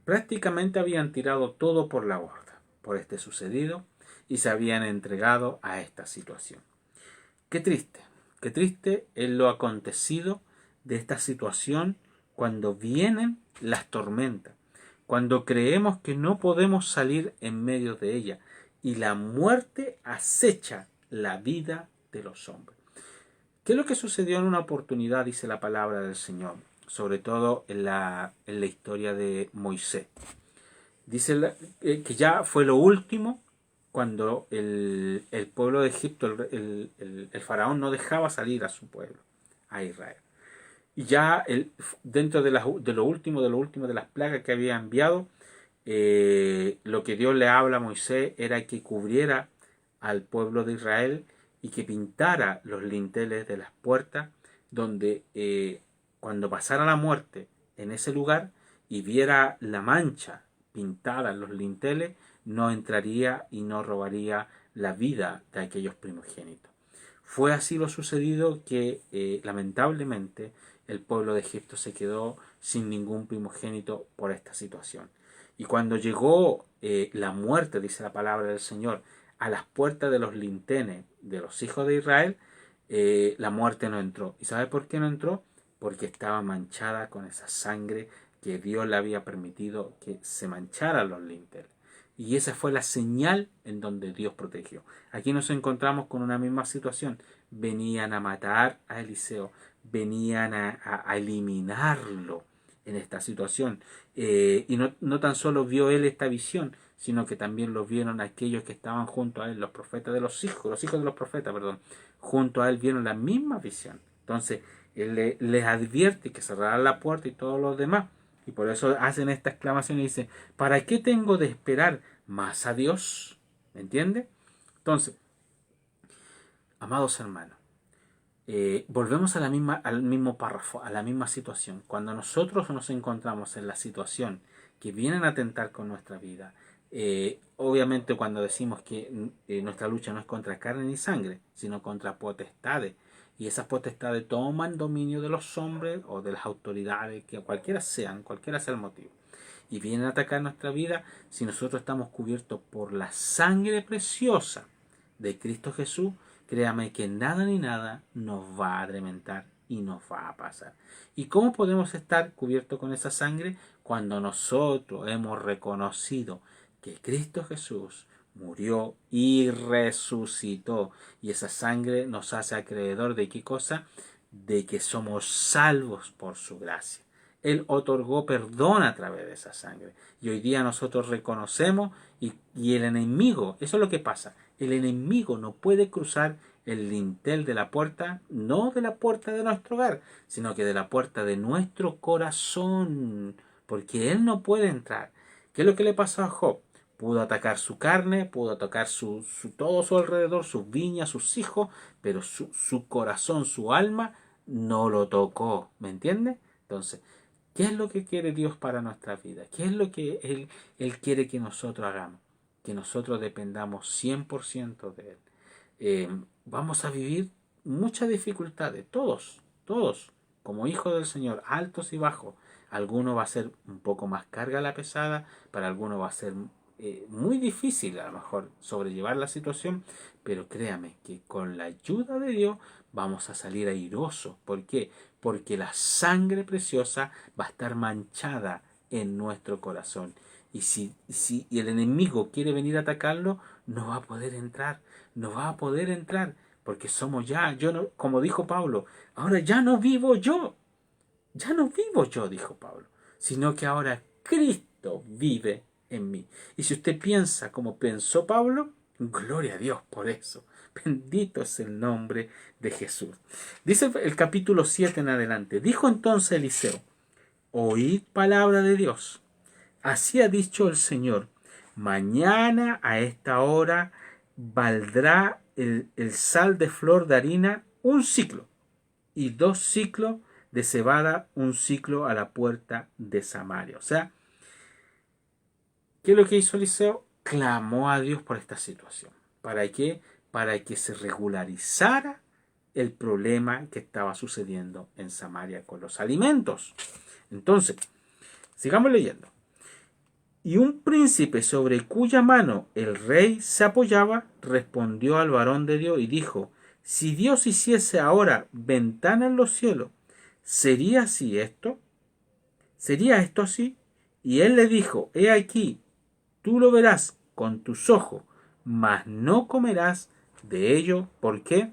[SPEAKER 1] prácticamente habían tirado todo por la borda, por este sucedido, y se habían entregado a esta situación. Qué triste es lo acontecido de esta situación cuando vienen las tormentas, cuando creemos que no podemos salir en medio de ella y la muerte acecha la vida de los hombres. ¿Qué es lo que sucedió en una oportunidad, dice la palabra del Señor? Sobre todo en la historia de Moisés. Dice que ya fue lo último cuando el pueblo de Egipto, el faraón no dejaba salir a su pueblo, a Israel. Y ya dentro de lo último de las plagas que había enviado, lo que Dios le habla a Moisés era que cubriera al pueblo de Israel y que pintara los linteles de las puertas, donde cuando pasara la muerte en ese lugar y viera la mancha pintada en los linteles, no entraría y no robaría la vida de aquellos primogénitos. Fue así lo sucedido que lamentablemente el pueblo de Egipto se quedó sin ningún primogénito por esta situación. Y cuando llegó la muerte, dice la palabra del Señor, a las puertas de los linteles de los hijos de Israel, la muerte no entró. ¿Y sabe por qué no entró? Porque estaba manchada con esa sangre que Dios le había permitido que se mancharan los linteles. Y esa fue la señal en donde Dios protegió. Aquí nos encontramos con una misma situación. Venían a matar a Eliseo, venían a eliminarlo en esta situación. Y no tan solo vio él esta visión, sino que también lo vieron aquellos que estaban junto a él, los profetas de los hijos de los profetas, perdón, junto a él vieron la misma visión. Entonces, él les advierte que cerrarán la puerta y todos los demás. Y por eso hacen esta exclamación y dicen, ¿para qué tengo de esperar más a Dios? ¿Me entiende? Entonces, amados hermanos, volvemos a al mismo párrafo, a la misma situación. Cuando nosotros nos encontramos en la situación que vienen a atentar con nuestra vida, Obviamente cuando decimos que nuestra lucha no es contra carne ni sangre, sino contra potestades, y esas potestades toman dominio de los hombres o de las autoridades, que cualquiera sea el motivo, y vienen a atacar nuestra vida. Si nosotros estamos cubiertos por la sangre preciosa de Cristo Jesús, créame que nada ni nada nos va a adrementar y nos va a pasar. ¿Y cómo podemos estar cubiertos con esa sangre? Cuando nosotros hemos reconocido que Cristo Jesús murió y resucitó, y esa sangre nos hace acreedor de qué cosa, de que somos salvos por su gracia. Él otorgó perdón a través de esa sangre, y hoy día nosotros reconocemos, y el enemigo, eso es lo que pasa, el enemigo no puede cruzar el lintel de la puerta, no de la puerta de nuestro hogar, sino que de la puerta de nuestro corazón, porque él no puede entrar. ¿Qué es lo que le pasó a Job? Pudo atacar su carne, pudo atacar todo su alrededor, sus viñas, sus hijos, pero su corazón, su alma, no lo tocó. ¿Me entiende? Entonces, ¿qué es lo que quiere Dios para nuestra vida? ¿Qué es lo que Él quiere que nosotros hagamos? Que nosotros dependamos 100% de Él. Vamos a vivir muchas dificultades, todos, como hijos del Señor, altos y bajos. Alguno va a ser un poco más carga la pesada, para algunos va a ser muy difícil a lo mejor sobrellevar la situación, pero créame que con la ayuda de Dios vamos a salir airosos. ¿Por qué? Porque la sangre preciosa va a estar manchada en nuestro corazón. Y si el enemigo quiere venir a atacarlo, no va a poder entrar, no va a poder entrar, porque somos ya, yo no, como dijo Pablo, ahora ya no vivo yo, dijo Pablo, sino que ahora Cristo vive en mí. Y si usted piensa como pensó Pablo, gloria a Dios por eso. Bendito es el nombre de Jesús. Dice el capítulo 7 en adelante. Dijo entonces Eliseo, oíd palabra de Dios. Así ha dicho el Señor, mañana a esta hora valdrá el sal de flor de harina un ciclo, y 2 ciclos de cebada, un ciclo a la puerta de Samaria. O sea, ¿qué es lo que hizo Eliseo? Clamó a Dios por esta situación. ¿Para qué? Para que se regularizara el problema que estaba sucediendo en Samaria con los alimentos. Entonces, sigamos leyendo. Y un príncipe sobre cuya mano el rey se apoyaba, respondió al varón de Dios y dijo, si Dios hiciese ahora ventana en los cielos, ¿sería así esto? ¿Sería esto así? Y él le dijo, he aquí, tú lo verás con tus ojos, mas no comerás de ello. ¿Por qué?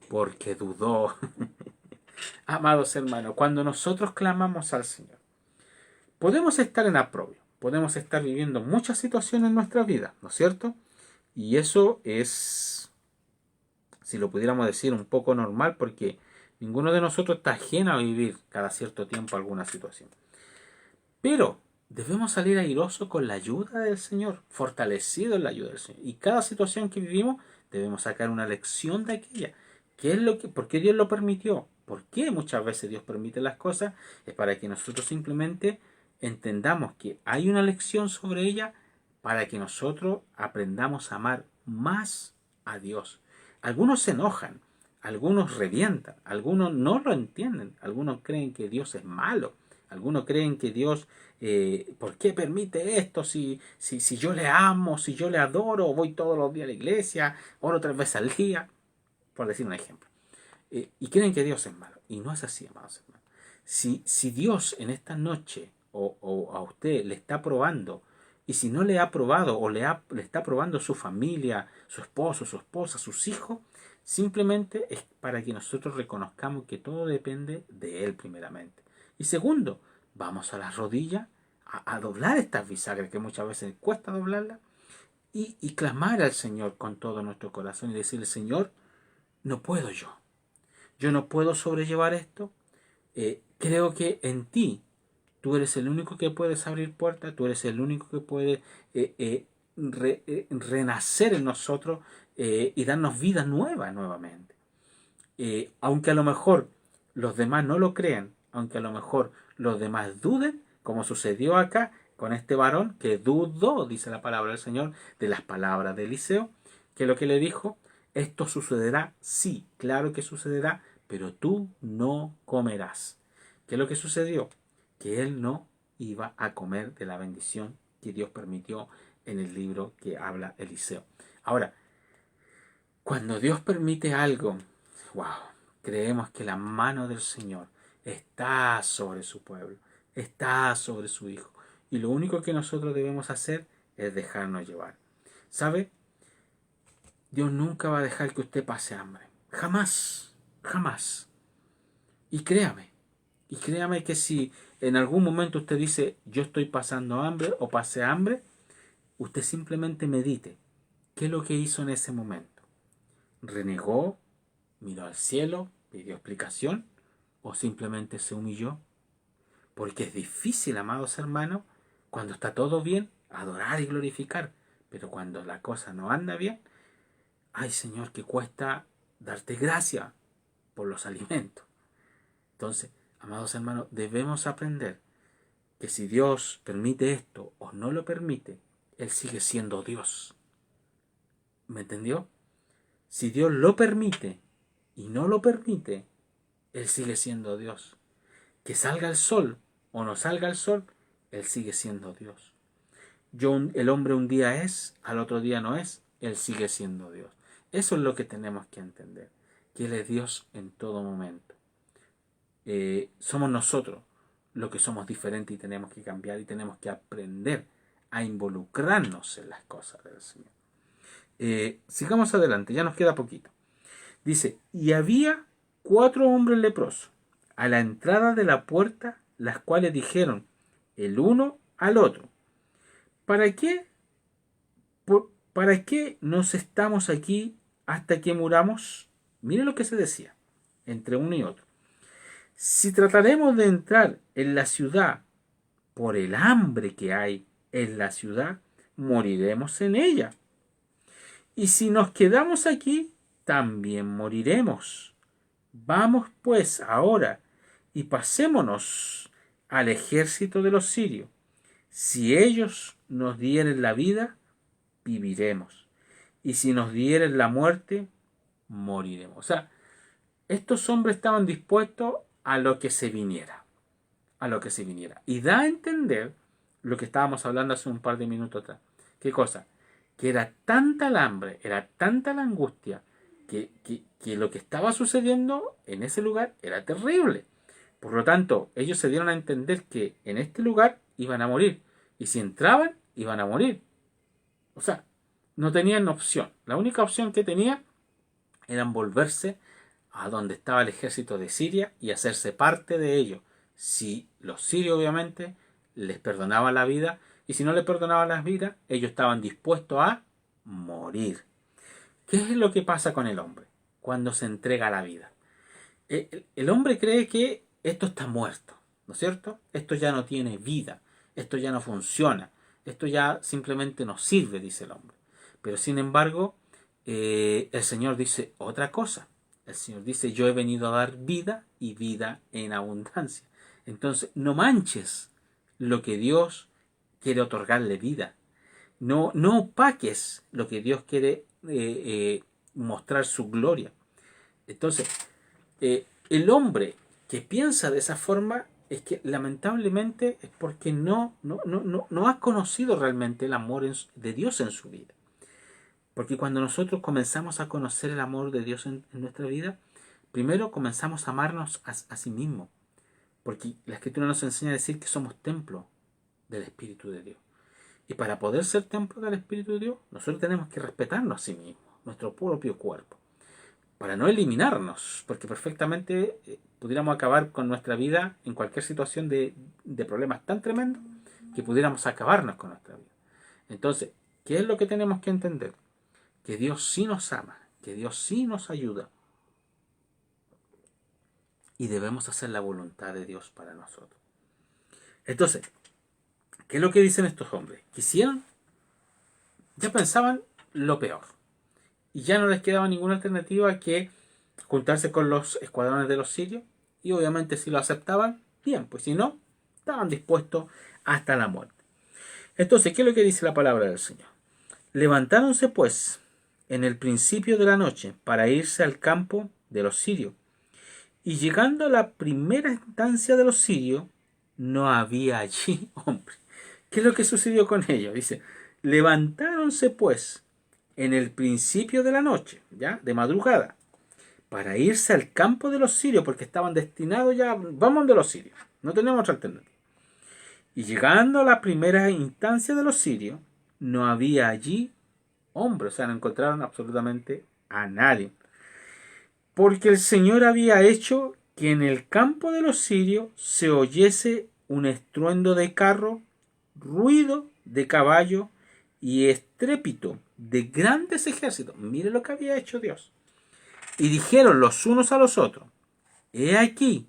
[SPEAKER 1] Porque dudó. Amados hermanos, cuando nosotros clamamos al Señor, podemos estar en aprobio, podemos estar viviendo muchas situaciones en nuestra vida, ¿no es cierto? Y eso es, si lo pudiéramos decir, un poco normal, porque ninguno de nosotros está ajeno a vivir cada cierto tiempo alguna situación. Pero debemos salir airosos con la ayuda del Señor, fortalecidos en la ayuda del Señor. Y cada situación que vivimos debemos sacar una lección de aquella. ¿Por qué Dios lo permitió? ¿Por qué muchas veces Dios permite las cosas? Es para que nosotros simplemente entendamos que hay una lección sobre ella, para que nosotros aprendamos a amar más a Dios. Algunos se enojan, algunos revientan, algunos no lo entienden, algunos creen que Dios es malo, algunos creen que Dios, ¿por qué permite esto? Si yo le amo, si yo le adoro, voy todos los días a la iglesia, oro 3 veces al día, por decir un ejemplo. Y creen que Dios es malo. Y no es así, amados hermanos. Si Dios en esta noche o a usted le está probando, y si no le ha probado o le está probando su familia, su esposo, su esposa, sus hijos, simplemente es para que nosotros reconozcamos que todo depende de Él primeramente. Y segundo, vamos a las rodillas a doblar estas bisagras que muchas veces cuesta doblarlas, y clamar al Señor con todo nuestro corazón y decirle, Señor, no puedo yo. Yo no puedo sobrellevar esto. Creo que en ti tú eres el único que puedes abrir puertas, tú eres el único que puede renacer en nosotros y darnos vida nueva nuevamente. Aunque a lo mejor los demás no lo crean, aunque a lo mejor los demás duden, como sucedió acá, con este varón que dudó, dice la palabra del Señor, de las palabras de Eliseo, que lo que le dijo, esto sucederá, sí, claro que sucederá, pero tú no comerás. ¿Qué es lo que sucedió? Que él no iba a comer de la bendición que Dios permitió en el libro que habla Eliseo. Ahora, cuando Dios permite algo, wow, creemos que la mano del Señor está sobre su pueblo, está sobre su Hijo. Y lo único que nosotros debemos hacer es dejarnos llevar. ¿Sabe? Dios nunca va a dejar que usted pase hambre. Jamás, jamás. Y créame que si en algún momento usted dice, yo estoy pasando hambre o pasé hambre, usted simplemente medite. ¿Qué es lo que hizo en ese momento? ¿Renegó? ¿Miró al cielo? ¿Pidió explicación? ¿O simplemente se humilló? Porque es difícil, amados hermanos, cuando está todo bien, adorar y glorificar. Pero cuando la cosa no anda bien, ay Señor, que cuesta darte gracia por los alimentos. Entonces, amados hermanos, debemos aprender que si Dios permite esto o no lo permite, Él sigue siendo Dios. ¿Me entendió? Si Dios lo permite y no lo permite, Él sigue siendo Dios. Que salga el sol o no salga el sol, Él sigue siendo Dios. El hombre un día es, al otro día no es, Él sigue siendo Dios. Eso es lo que tenemos que entender, que Él es Dios en todo momento. Somos nosotros los que somos diferentes y tenemos que cambiar y tenemos que aprender a involucrarnos en las cosas del Señor. Sigamos adelante, ya nos queda poquito. Dice, y había 4 hombres leprosos a la entrada de la puerta, las cuales dijeron el uno al otro, ¿para qué? ¿Para qué nos estamos aquí hasta que muramos? Mire lo que se decía entre uno y otro. Si trataremos de entrar en la ciudad por el hambre que hay en la ciudad, moriremos en ella. Y si nos quedamos aquí, también moriremos. Vamos pues ahora y pasémonos al ejército de los sirios. Si ellos nos dieren la vida, viviremos. Y si nos dieren la muerte, moriremos. O sea, estos hombres estaban dispuestos a lo que se viniera. A lo que se viniera. Y da a entender lo que estábamos hablando hace un par de minutos atrás. ¿Qué cosa? Que era tanta el hambre, era tanta la angustia, que lo que estaba sucediendo en ese lugar era terrible. Por lo tanto, ellos se dieron a entender que en este lugar iban a morir. Y si entraban, iban a morir. O sea, no tenían opción. La única opción que tenían era volverse a donde estaba el ejército de Siria y hacerse parte de ellos. Si los sirios obviamente les perdonaban la vida, y si no les perdonaban la vida, ellos estaban dispuestos a morir. ¿Qué es lo que pasa con el hombre cuando se entrega a la vida? El hombre cree que esto está muerto, ¿no es cierto? Esto ya no tiene vida, esto ya no funciona, esto ya simplemente no sirve, dice el hombre. Pero sin embargo, el Señor dice otra cosa. El Señor dice, yo he venido a dar vida y vida en abundancia. Entonces, no manches lo que Dios quiere otorgarle vida. No opaques lo que Dios quiere mostrar su gloria. Entonces, el hombre que piensa de esa forma es que lamentablemente es porque no ha conocido realmente el amor de Dios en su vida. Porque cuando nosotros comenzamos a conocer el amor de Dios en nuestra vida, primero comenzamos a amarnos a sí mismos. Porque la Escritura nos enseña a decir que somos templo del Espíritu de Dios. Y para poder ser templo del Espíritu de Dios, nosotros tenemos que respetarnos a sí mismos, nuestro propio cuerpo. Para no eliminarnos, porque perfectamente pudiéramos acabar con nuestra vida en cualquier situación de problemas tan tremendos que pudiéramos acabarnos con nuestra vida. Entonces, ¿qué es lo que tenemos que entender? Que Dios sí nos ama, que Dios sí nos ayuda. Y debemos hacer la voluntad de Dios para nosotros. Entonces, ¿qué es lo que dicen estos hombres? Quisieron, ya pensaban lo peor. Y ya no les quedaba ninguna alternativa que juntarse con los escuadrones de los sirios. Y obviamente si lo aceptaban, bien, pues si no, estaban dispuestos hasta la muerte. Entonces, ¿qué es lo que dice la palabra del Señor? Levantáronse pues en el principio de la noche para irse al campo de los sirios. Y llegando a la primera instancia de los sirios, no había allí hombre. ¿Qué es lo que sucedió con ellos? Dice, levantáronse pues en el principio de la noche, ya, de madrugada, para irse al campo de los sirios, porque estaban destinados ya, vamos de los sirios, no tenemos otra alternativa. Y llegando a la primera instancia de los sirios, no había allí hombre, o sea, no encontraron absolutamente a nadie. Porque el Señor había hecho que en el campo de los sirios se oyese un estruendo de carro, ruido de caballo y estrépito de grandes ejércitos. Mire lo que había hecho Dios. Y dijeron los unos a los otros, he aquí,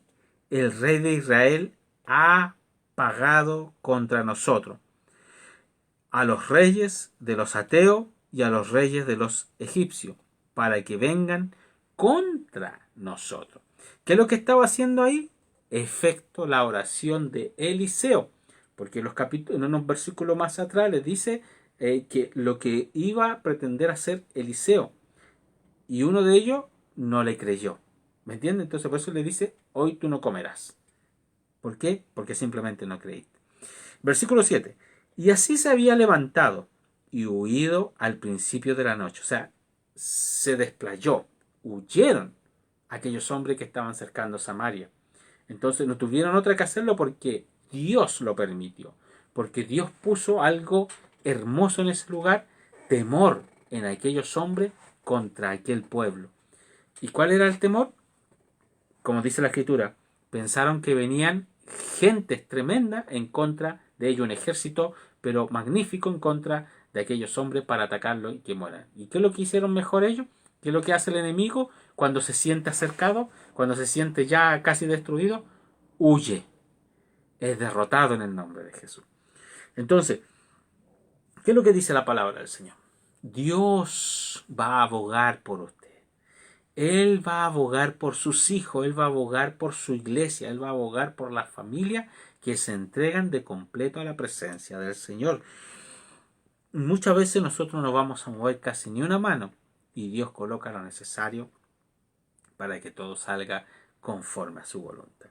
[SPEAKER 1] el rey de Israel ha pagado contra nosotros, a los reyes de los ateos y a los reyes de los egipcios, para que vengan contra nosotros. ¿Qué es lo que estaba haciendo ahí? Efecto la oración de Eliseo, porque en unos versículos más atrás les dice que lo que iba a pretender hacer Eliseo, y uno de ellos no le creyó. ¿Me entiendes? Entonces por eso le dice, hoy tú no comerás. ¿Por qué? Porque simplemente no creíste. Versículo 7. Y así se había levantado y huido al principio de la noche. O sea, se desplayó, huyeron aquellos hombres que estaban cercando Samaria. Entonces no tuvieron otra que hacerlo porque Dios lo permitió. Porque Dios puso algo hermoso en ese lugar, temor en aquellos hombres contra aquel pueblo. ¿Y cuál era el temor? Como dice la Escritura, pensaron que venían gentes tremendas en contra de ellos, un ejército, pero magnífico en contra de aquellos hombres para atacarlos y que mueran. ¿Y qué es lo que hicieron mejor ellos? ¿Qué es lo que hace el enemigo cuando se siente acercado, cuando se siente ya casi destruido? Huye. Es derrotado en el nombre de Jesús. Entonces, ¿qué es lo que dice la palabra del Señor? Dios va a abogar por usted. Él va a abogar por sus hijos, Él va a abogar por su iglesia, Él va a abogar por la familia que se entregan de completo a la presencia del Señor. Muchas veces nosotros no vamos a mover casi ni una mano y Dios coloca lo necesario para que todo salga conforme a su voluntad.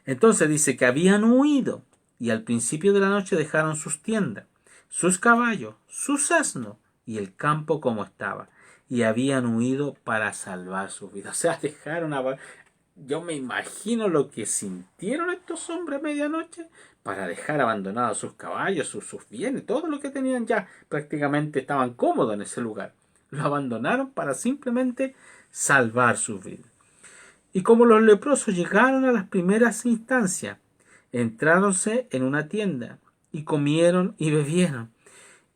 [SPEAKER 1] Entonces dice que habían huido y al principio de la noche dejaron sus tiendas, sus caballos, sus asnos y el campo como estaba. Y habían huido para salvar sus vidas. O sea, dejaron a... Yo me imagino lo que sintieron estos hombres a medianoche para dejar abandonados sus caballos, sus bienes, todo lo que tenían ya. Prácticamente estaban cómodos en ese lugar. Lo abandonaron para simplemente salvar sus vidas. Y como los leprosos llegaron a las primeras instancias, entráronse en una tienda y comieron y bebieron.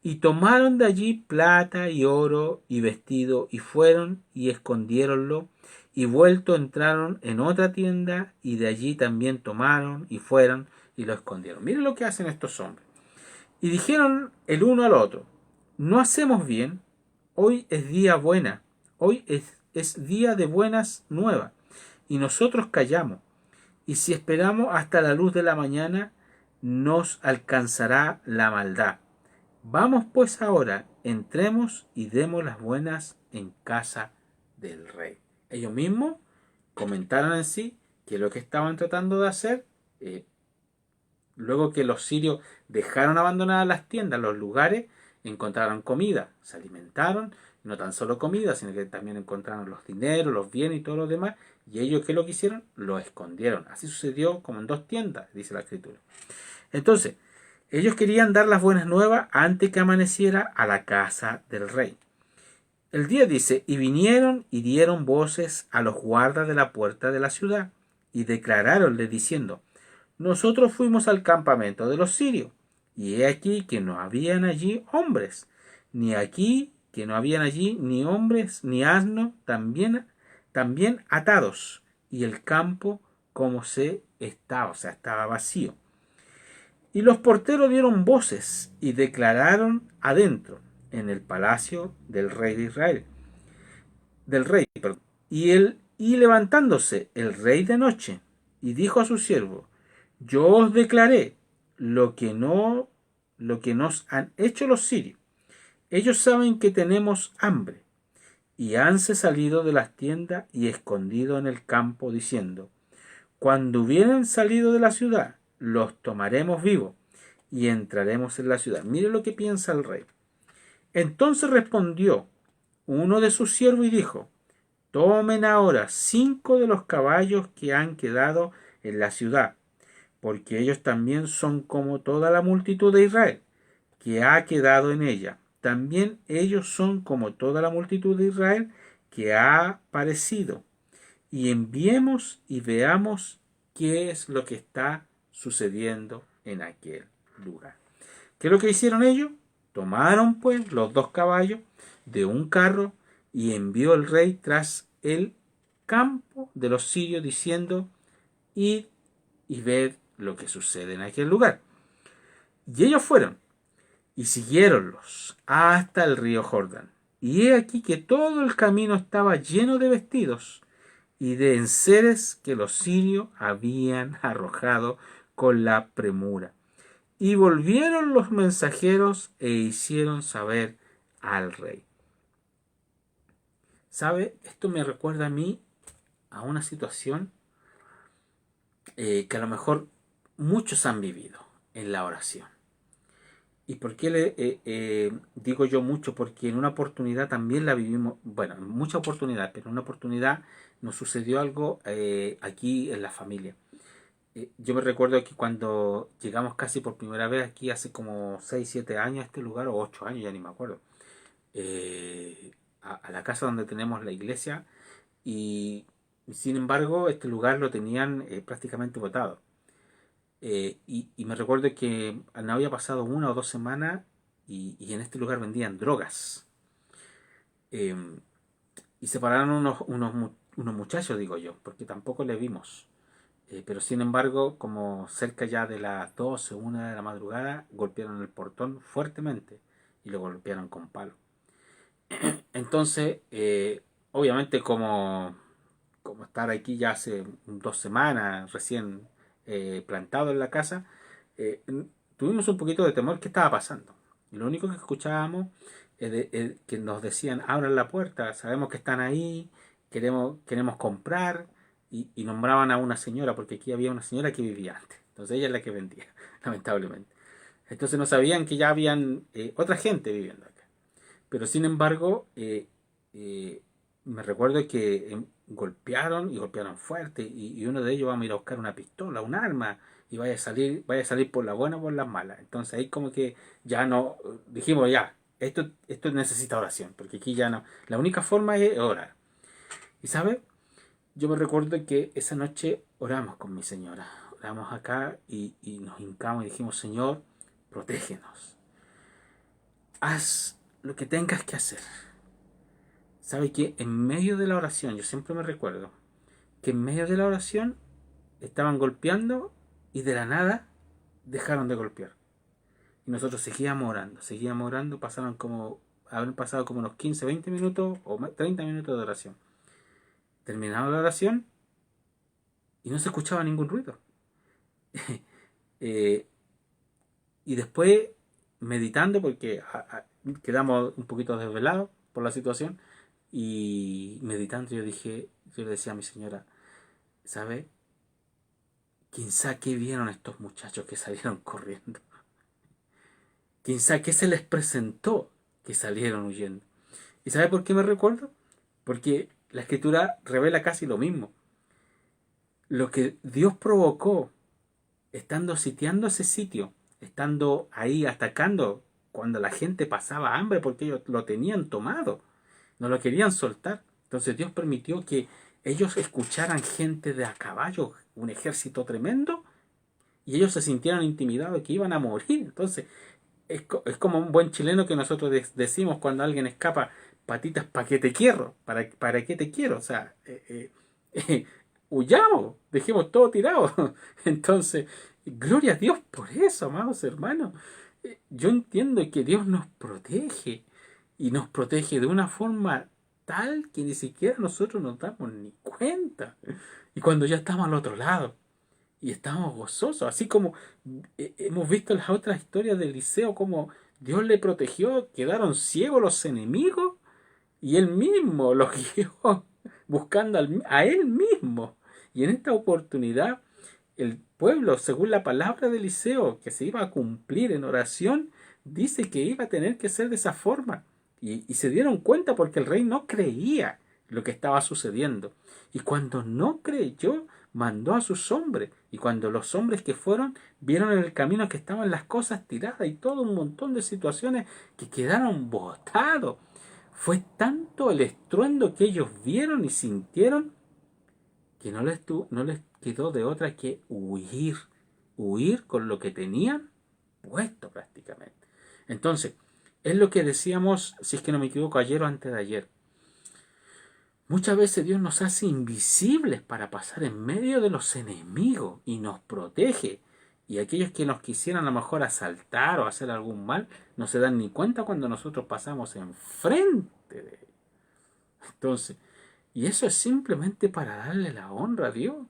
[SPEAKER 1] Y tomaron de allí plata y oro y vestido y fueron y escondiéronlo y vuelto entraron en otra tienda y de allí también tomaron y fueron y lo escondieron. Miren lo que hacen estos hombres. Y dijeron el uno al otro, no hacemos bien, hoy es día buena, hoy es día de buenas nuevas y nosotros callamos. Y si esperamos hasta la luz de la mañana, nos alcanzará la maldad. Vamos pues ahora, entremos y demos las buenas en casa del rey. Ellos mismos comentaron en sí que lo que estaban tratando de hacer, luego que los sirios dejaron abandonadas las tiendas, los lugares, encontraron comida, se alimentaron, no tan solo comida, sino que también encontraron los dineros, los bienes y todo lo demás, y ellos ¿qué es lo que hicieron? Lo escondieron. Así sucedió como en 2 tiendas, dice la Escritura. Entonces, ellos querían dar las buenas nuevas antes que amaneciera a la casa del rey. El 10 dice, y vinieron y dieron voces a los guardas de la puerta de la ciudad, y declaráronle diciendo, nosotros fuimos al campamento de los sirios, y he aquí que no habían allí hombres, ni aquí que no habían allí ni hombres ni asnos, también atados, y el campo como se estaba, o sea, estaba vacío. Y los porteros dieron voces y declararon adentro, en el palacio del rey de Israel, y levantándose el rey de noche, y dijo a su siervo, yo os declaré lo que no lo que nos han hecho los sirios. Ellos saben que tenemos hambre y hanse salido de las tiendas y escondido en el campo, diciendo: cuando hubieren salido de la ciudad, los tomaremos vivos y entraremos en la ciudad. Mire lo que piensa el rey. Entonces respondió uno de sus siervos y dijo: tomen ahora 5 de los caballos que han quedado en la ciudad, porque ellos también son como toda la multitud de Israel, que ha quedado en ella. También ellos son como toda la multitud de Israel, que ha parecido. Y enviemos y veamos qué es lo que está sucediendo en aquel lugar. ¿Qué es lo que hicieron ellos? Tomaron pues los 2 caballos de un carro y envió el rey tras el campo de los sirios, diciendo: id y ved lo que sucede en aquel lugar. Y ellos fueron y siguiéronlos hasta el río Jordán. Y he aquí que todo el camino estaba lleno de vestidos y de enseres que los sirios habían arrojado con la premura. Y volvieron los mensajeros e hicieron saber al rey. ¿Sabe? Esto me recuerda a mí a una situación que a lo mejor muchos han vivido en la oración. ¿Y por qué digo yo mucho? Porque en una oportunidad también la vivimos, bueno, en muchas oportunidades, pero en una oportunidad nos sucedió algo aquí en la familia. Yo me recuerdo que cuando llegamos casi por primera vez aquí hace como 6 7 años a este lugar, o 8 años, ya ni me acuerdo, a la casa donde tenemos la iglesia, y sin embargo este lugar lo tenían prácticamente botado. Y me recuerdo que no había pasado 1 o 2 semanas y en este lugar vendían drogas. Eh, y se pararon unos muchachos, digo yo, porque tampoco le vimos. Pero sin embargo, como cerca ya de las 12 o 1 de la madrugada, golpearon el portón fuertemente y lo golpearon con palo. Entonces, obviamente como estar aquí ya hace 2 semanas recién plantado en la casa, eh, tuvimos un poquito de temor. ¿Qué estaba pasando? Y lo único que escuchábamos es que nos decían: abran la puerta, sabemos que están ahí, queremos comprar, y nombraban a una señora, porque aquí había una señora que vivía antes, entonces ella es la que vendía, lamentablemente. Entonces no sabían que ya habían otra gente viviendo acá. Pero sin embargo, me recuerdo que golpearon y golpearon fuerte, y uno de ellos va a ir a buscar una pistola, un arma, y vaya a salir por la buena o por la mala. Entonces ahí como que ya no dijimos: ya, esto necesita oración, porque aquí ya no, la única forma es orar. Y ¿sabe? Yo me recuerdo que esa noche oramos con mi señora, oramos acá y nos hincamos y dijimos: Señor, protégenos, haz lo que tengas que hacer. ¿Sabe que en medio de la oración, yo siempre me recuerdo que en medio de la oración estaban golpeando y de la nada dejaron de golpear? Y nosotros seguíamos orando, habrán pasado como unos 15 20 minutos o 30 minutos de oración. Terminaba la oración y no se escuchaba ningún ruido. Eh, y después, meditando, porque quedamos un poquito desvelados por la situación, y meditando yo le decía a mi señora: ¿sabe? ¿Quién sabe qué vieron estos muchachos que salieron corriendo? ¿Quién sabe qué se les presentó que salieron huyendo? ¿Y sabe por qué me recuerdo? Porque la escritura revela casi lo mismo. Lo que Dios provocó estando sitiando ese sitio, estando ahí atacando cuando la gente pasaba hambre porque ellos lo tenían tomado, no lo querían soltar. Entonces Dios permitió que ellos escucharan gente de a caballo, un ejército tremendo, y ellos se sintieron intimidados de que iban a morir. Entonces es como un buen chileno que nosotros decimos cuando alguien escapa: patitas, ¿para qué te quiero? ¿Para qué te quiero? O sea, huyamos, dejemos todo tirado. Entonces, gloria a Dios por eso, amados hermanos. Yo entiendo que Dios nos protege, y nos protege de una forma tal que ni siquiera nosotros nos damos ni cuenta. Y cuando ya estamos al otro lado, y estamos gozosos, así como hemos visto las otras historias de Eliseo, como Dios le protegió, quedaron ciegos los enemigos y él mismo los guió buscando a él mismo. Y en esta oportunidad el pueblo, según la palabra de Eliseo, que se iba a cumplir en oración, dice que iba a tener que ser de esa forma. Y se dieron cuenta porque el rey no creía lo que estaba sucediendo. Y cuando no creyó, mandó a sus hombres. Y cuando los hombres que fueron vieron en el camino que estaban las cosas tiradas y todo un montón de situaciones que quedaron botados. Fue tanto el estruendo que ellos vieron y sintieron que no les quedó de otra que huir con lo que tenían puesto prácticamente. Entonces, es lo que decíamos, si es que no me equivoco, ayer o antes de ayer. Muchas veces Dios nos hace invisibles para pasar en medio de los enemigos y nos protege. Y aquellos que nos quisieran a lo mejor asaltar o hacer algún mal, no se dan ni cuenta cuando nosotros pasamos enfrente de ellos. Entonces, y eso es simplemente para darle la honra a Dios,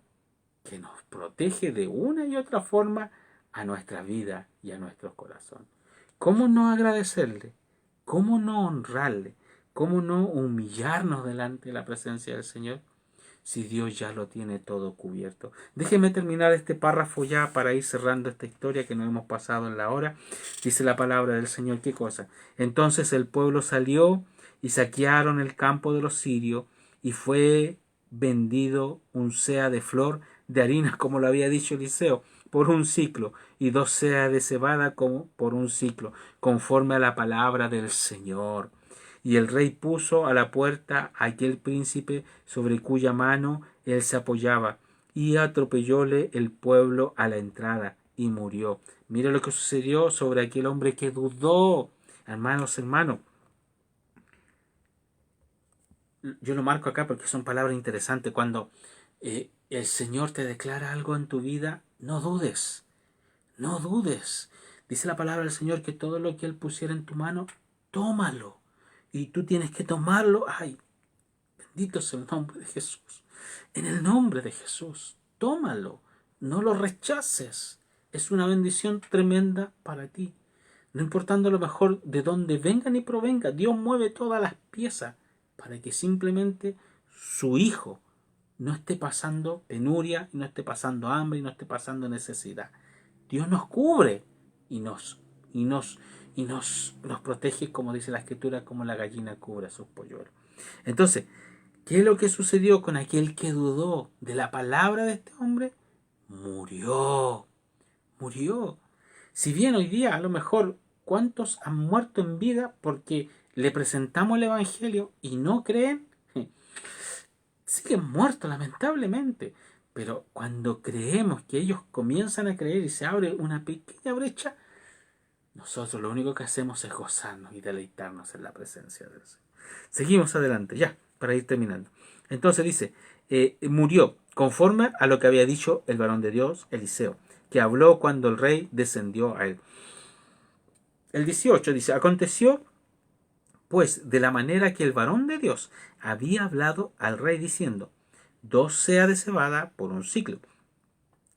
[SPEAKER 1] que nos protege de una y otra forma a nuestra vida y a nuestro corazón. ¿Cómo no agradecerle? ¿Cómo no honrarle? ¿Cómo no humillarnos delante de la presencia del Señor? Si Dios ya lo tiene todo cubierto. Déjeme terminar este párrafo ya para ir cerrando esta historia que nos hemos pasado en la hora. Dice la palabra del Señor, ¿qué cosa? Entonces el pueblo salió y saquearon el campo de los sirios y fue vendido un seah de flor de harina, como lo había dicho Eliseo, por un ciclo, y 2 seas de cebada como por un ciclo, conforme a la palabra del Señor. Y el rey puso a la puerta a aquel príncipe sobre cuya mano él se apoyaba, y atropellóle el pueblo a la entrada, y murió. Mira lo que sucedió sobre aquel hombre que dudó. Hermanos, yo lo marco acá porque son palabras interesantes. Cuando el Señor te declara algo en tu vida, no dudes, no dudes. Dice la palabra del Señor que todo lo que Él pusiera en tu mano, tómalo. Y tú tienes que tomarlo. Ay, bendito es el nombre de Jesús. En el nombre de Jesús, tómalo. No lo rechaces. Es una bendición tremenda para ti. No importando lo mejor de dónde venga ni provenga, Dios mueve todas las piezas para que simplemente su hijo no esté pasando penuria, y no esté pasando hambre, y no esté pasando necesidad. Dios nos cubre y nos protege, como dice la escritura, como la gallina cubre a sus polluelos. Entonces, ¿qué es lo que sucedió con aquel que dudó de la palabra de este hombre? Murió. Murió. Si bien hoy día a lo mejor cuántos han muerto en vida porque le presentamos el Evangelio y no creen, siguen muertos lamentablemente. Pero cuando creemos que ellos comienzan a creer y se abre una pequeña brecha, nosotros lo único que hacemos es gozarnos y deleitarnos en la presencia de Dios. Seguimos adelante, ya, para ir terminando. Entonces dice, murió conforme a lo que había dicho el varón de Dios, Eliseo, que habló cuando el rey descendió a él. El 18 dice, aconteció pues de la manera que el varón de Dios había hablado al rey diciendo, 2 seas de cebada por un ciclo,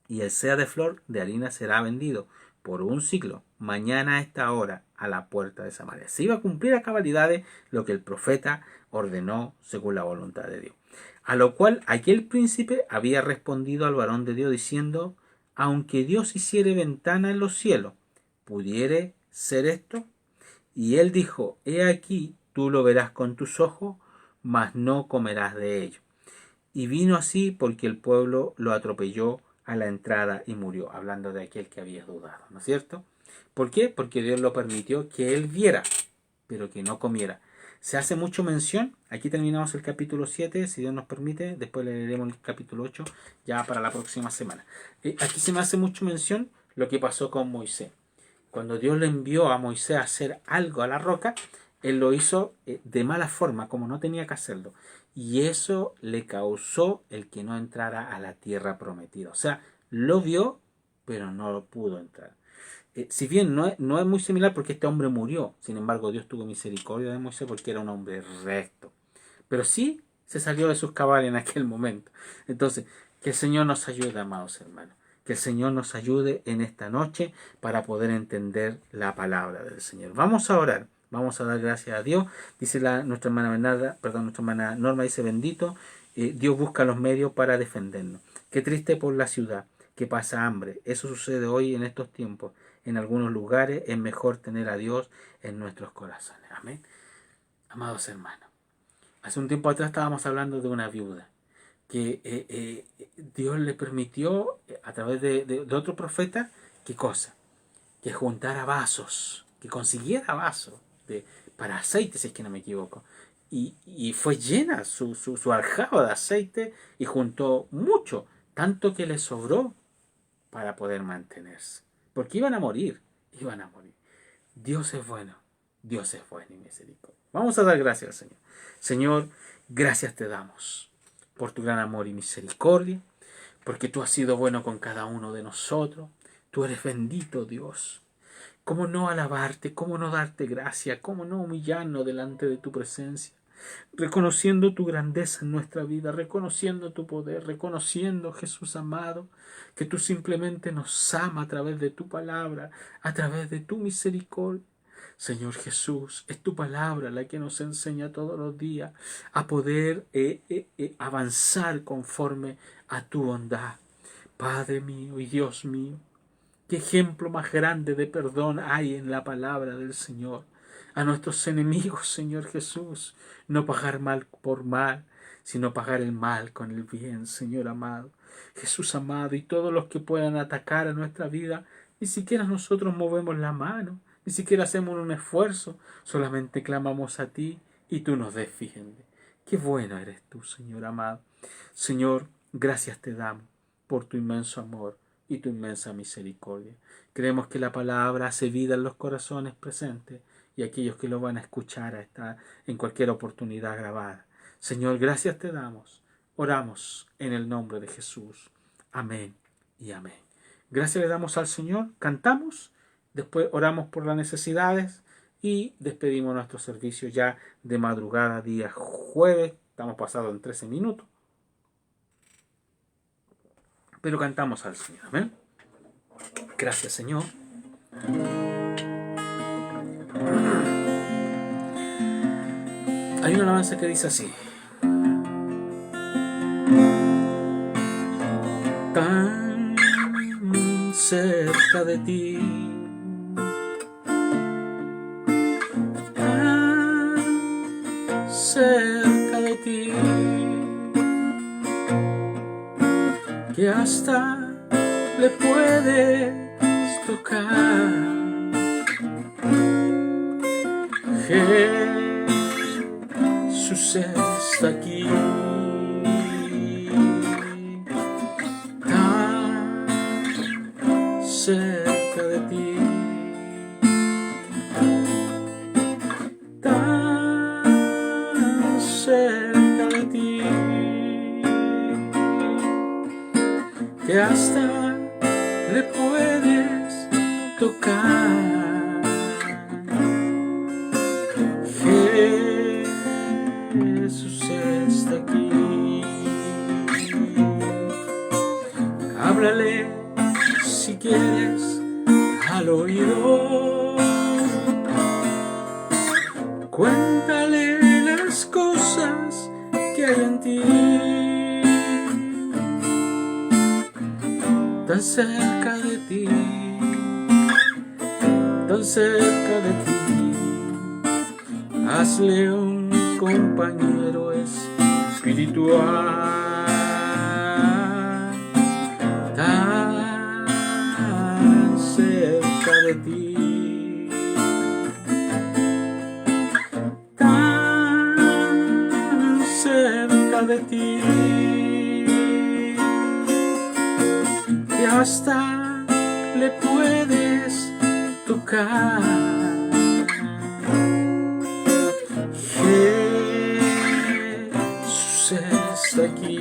[SPEAKER 1] y el seah de flor de harina será vendido por un ciclo, mañana a esta hora, a la puerta de Samaria. Se iba a cumplir a cabalidades lo que el profeta ordenó según la voluntad de Dios. A lo cual aquel príncipe había respondido al varón de Dios diciendo, aunque Dios hiciere ventana en los cielos, ¿pudiere ser esto? Y él dijo, he aquí, tú lo verás con tus ojos, mas no comerás de ello. Y vino así porque el pueblo lo atropelló a la entrada y murió, hablando de aquel que había dudado, ¿no es cierto? ¿Por qué? Porque Dios lo permitió que él viera, pero que no comiera. Se hace mucho mención, aquí terminamos el capítulo 7, si Dios nos permite, después le leeremos el capítulo 8 ya para la próxima semana. Aquí se me hace mucho mención lo que pasó con Moisés. Cuando Dios le envió a Moisés a hacer algo a la roca, él lo hizo de mala forma, como no tenía que hacerlo. Y eso le causó el que no entrara a la tierra prometida. O sea, lo vio, pero no lo pudo entrar. Si bien no es muy similar porque este hombre murió, sin embargo Dios tuvo misericordia de Moisés porque era un hombre recto. Pero sí se salió de sus cabales en aquel momento. Entonces, que el Señor nos ayude, amados hermanos. Que el Señor nos ayude en esta noche para poder entender la palabra del Señor. Vamos a orar. Vamos a dar gracias a Dios. Dice nuestra hermana Bernarda, perdón, nuestra hermana Norma dice: bendito, Dios busca los medios para defendernos. Qué triste por la ciudad, que pasa hambre. Eso sucede hoy en estos tiempos. En algunos lugares es mejor tener a Dios en nuestros corazones. Amén. Amados hermanos, hace un tiempo atrás estábamos hablando de una viuda que Dios le permitió a través de otro profeta, ¿qué cosa? Que juntara vasos, que consiguiera vasos para aceite, si es que no me equivoco. Y fue llena su aljaba de aceite y juntó mucho, tanto que le sobró para poder mantenerse. Porque iban a morir, iban a morir. Dios es bueno y misericordia. Vamos a dar gracias al Señor. Señor, gracias te damos por tu gran amor y misericordia, porque tú has sido bueno con cada uno de nosotros. Tú eres bendito, Dios. ¿Cómo no alabarte? ¿Cómo no darte gracia? ¿Cómo no humillarnos delante de tu presencia? Reconociendo tu grandeza en nuestra vida, reconociendo tu poder, reconociendo, Jesús amado, que tú simplemente nos amas a través de tu palabra, a través de tu misericordia. Señor Jesús, es tu palabra la que nos enseña todos los días a poder avanzar conforme a tu bondad. Padre mío y Dios mío, qué ejemplo más grande de perdón hay en la palabra del Señor. A nuestros enemigos, Señor Jesús, no pagar mal por mal, sino pagar el mal con el bien, Señor amado. Jesús amado, y todos los que puedan atacar a nuestra vida, ni siquiera nosotros movemos la mano, ni siquiera hacemos un esfuerzo, solamente clamamos a ti y tú nos defiendes. Qué bueno eres tú, Señor amado. Señor, gracias te damos por tu inmenso amor y tu inmensa misericordia. Creemos que la palabra hace vida en los corazones presentes y aquellos que lo van a escuchar en cualquier oportunidad grabada. Señor, gracias te damos. Oramos en el nombre de Jesús. Amén y amén. Gracias le damos al Señor, cantamos, después oramos por las necesidades y despedimos nuestro servicio ya de madrugada, día jueves. Estamos pasados en 13 minutos. Pero cantamos al Señor. Amén. Gracias, Señor. Hay una alabanza que dice así: tan cerca de ti, tan cerca de ti, que hasta le puedes tocar. Jesús está aquí, tan cerca de ti, tan cerca de ti, que hasta le puedes tocar. Jesús está aquí. Háblale si quieres al oído. Cuéntale las cosas que hay en ti. Tan cerca de ti, tan cerca de ti. Hazle un compañero espiritual, tan cerca de ti, tan cerca de ti, que hasta le puedes tocar. Jesús está aquí,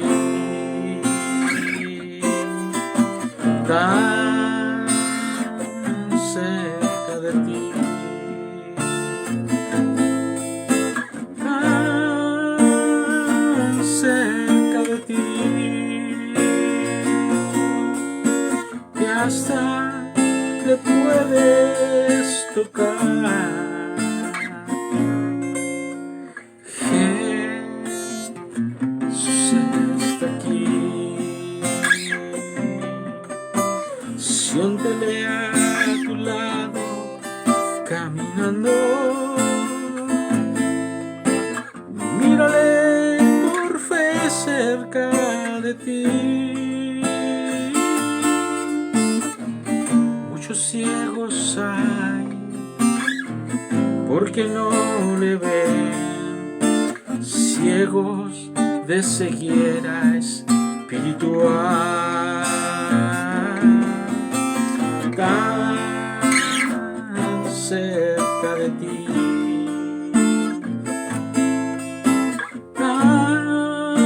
[SPEAKER 1] tan cerca de ti, tan cerca de ti, hasta le puedes tocar. Jesús está aquí. Siéntele a tu lado caminando. Mírale por fe cerca de ti. Muchos ciegos hay porque no le ven, ciegos de ceguera espiritual. Tan cerca de ti, tan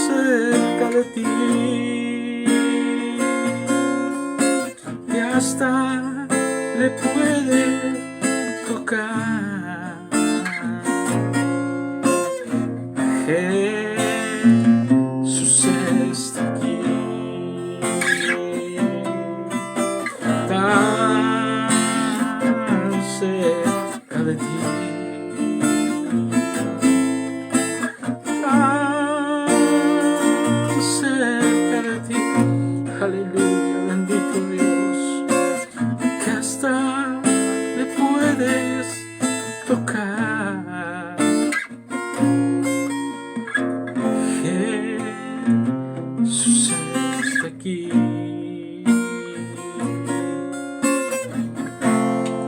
[SPEAKER 1] cerca de ti, que hasta le puede tocar. Jesús está aquí. Tan cerca de ti, tan cerca de ti. Aleluya, bendito Dios, que hasta le puedes tocar. Jesús está aquí.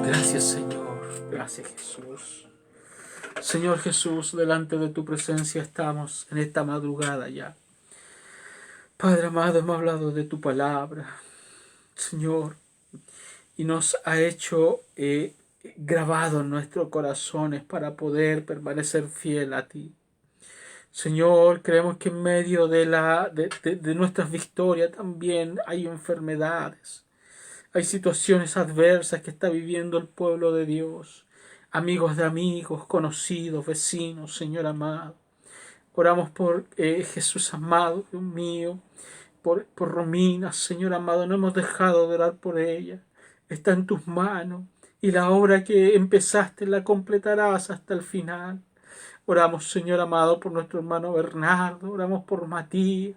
[SPEAKER 1] Gracias, Señor. Gracias, Jesús. Señor Jesús, delante de tu presencia estamos en esta madrugada ya. Padre amado, hemos hablado de tu palabra, Señor, y nos ha hecho grabado en nuestros corazones para poder permanecer fiel a ti. Señor, creemos que en medio de nuestras victorias también hay enfermedades. Hay situaciones adversas que está viviendo el pueblo de Dios. Amigos de amigos, conocidos, vecinos, Señor amado. Oramos por Jesús amado, Dios mío. Por Romina, Señor amado. No hemos dejado de orar por ella. Está en tus manos. Y la obra que empezaste la completarás hasta el final. Oramos, Señor amado, por nuestro hermano Bernardo. Oramos por Matías.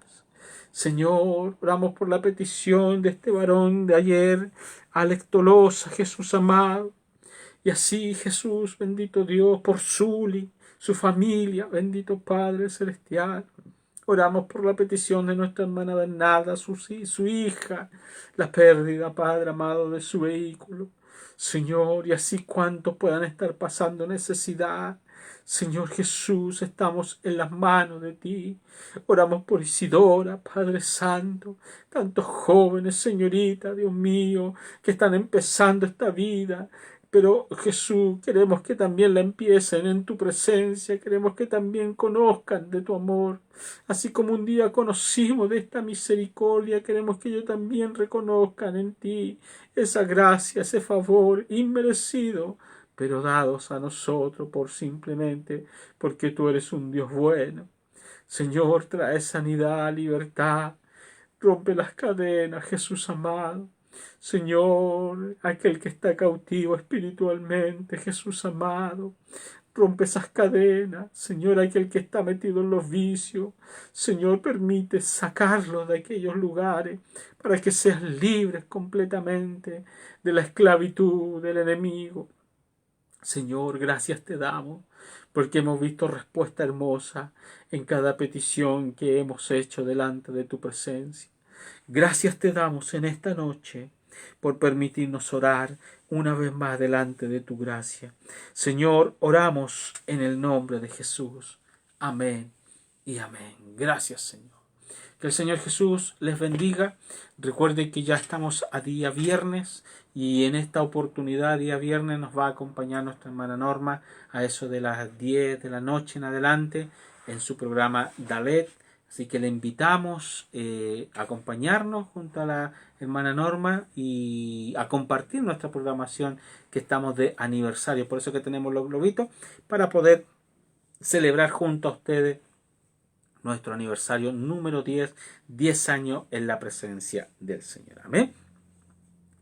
[SPEAKER 1] Señor, oramos por la petición de este varón de ayer, Alex Tolosa, Jesús amado. Y así, Jesús, bendito Dios, por Zuli, su familia, bendito Padre Celestial. Oramos por la petición de nuestra hermana Bernarda, su hija, la pérdida, Padre amado, de su vehículo. Señor, y así cuantos puedan estar pasando necesidad. Señor Jesús, estamos en las manos de ti. Oramos por Isidora, Padre Santo, tantos jóvenes, señorita, Dios mío, que están empezando esta vida. Pero Jesús, queremos que también la empiecen en tu presencia, queremos que también conozcan de tu amor. Así como un día conocimos de esta misericordia, queremos que ellos también reconozcan en ti esa gracia, ese favor inmerecido, pero dados a nosotros simplemente porque tú eres un Dios bueno. Señor, trae sanidad, libertad, rompe las cadenas, Jesús amado. Señor, aquel que está cautivo espiritualmente, Jesús amado, rompe esas cadenas. Señor, aquel que está metido en los vicios, Señor, permite sacarlo de aquellos lugares para que seas libre completamente de la esclavitud del enemigo. Señor, gracias te damos porque hemos visto respuesta hermosa en cada petición que hemos hecho delante de tu presencia. Gracias te damos en esta noche por permitirnos orar una vez más delante de tu gracia. Señor, oramos en el nombre de Jesús. Amén y amén. Gracias, Señor. Que el Señor Jesús les bendiga. Recuerden que ya estamos a día viernes y en esta oportunidad, día viernes, nos va a acompañar nuestra hermana Norma a eso de las 10 de la noche en adelante en su programa Dalet. Así que le invitamos a acompañarnos junto a la hermana Norma y a compartir nuestra programación que estamos de aniversario. Por eso que tenemos los globitos para poder celebrar junto a ustedes nuestro aniversario número 10, 10 años en la presencia del Señor. Amén.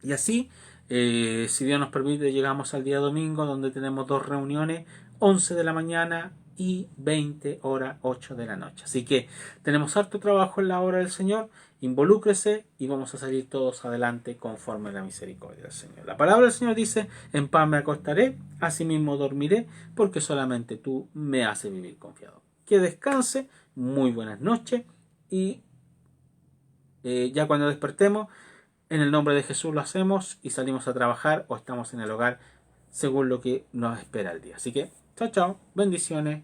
[SPEAKER 1] Y así, si Dios nos permite, llegamos al día domingo, donde tenemos 2 reuniones, 11 de la mañana y 20 horas 8 de la noche. Así que tenemos harto trabajo en la obra del Señor. Involúcrese y vamos a salir todos adelante conforme a la misericordia del Señor. La palabra del Señor dice: en paz me acostaré, asimismo dormiré, porque solamente tú me haces vivir confiado. Que descanse, muy buenas noches, y ya cuando despertemos, en el nombre de Jesús lo hacemos y salimos a trabajar o estamos en el hogar según lo que nos espera el día. Así que, chao, chao, bendiciones.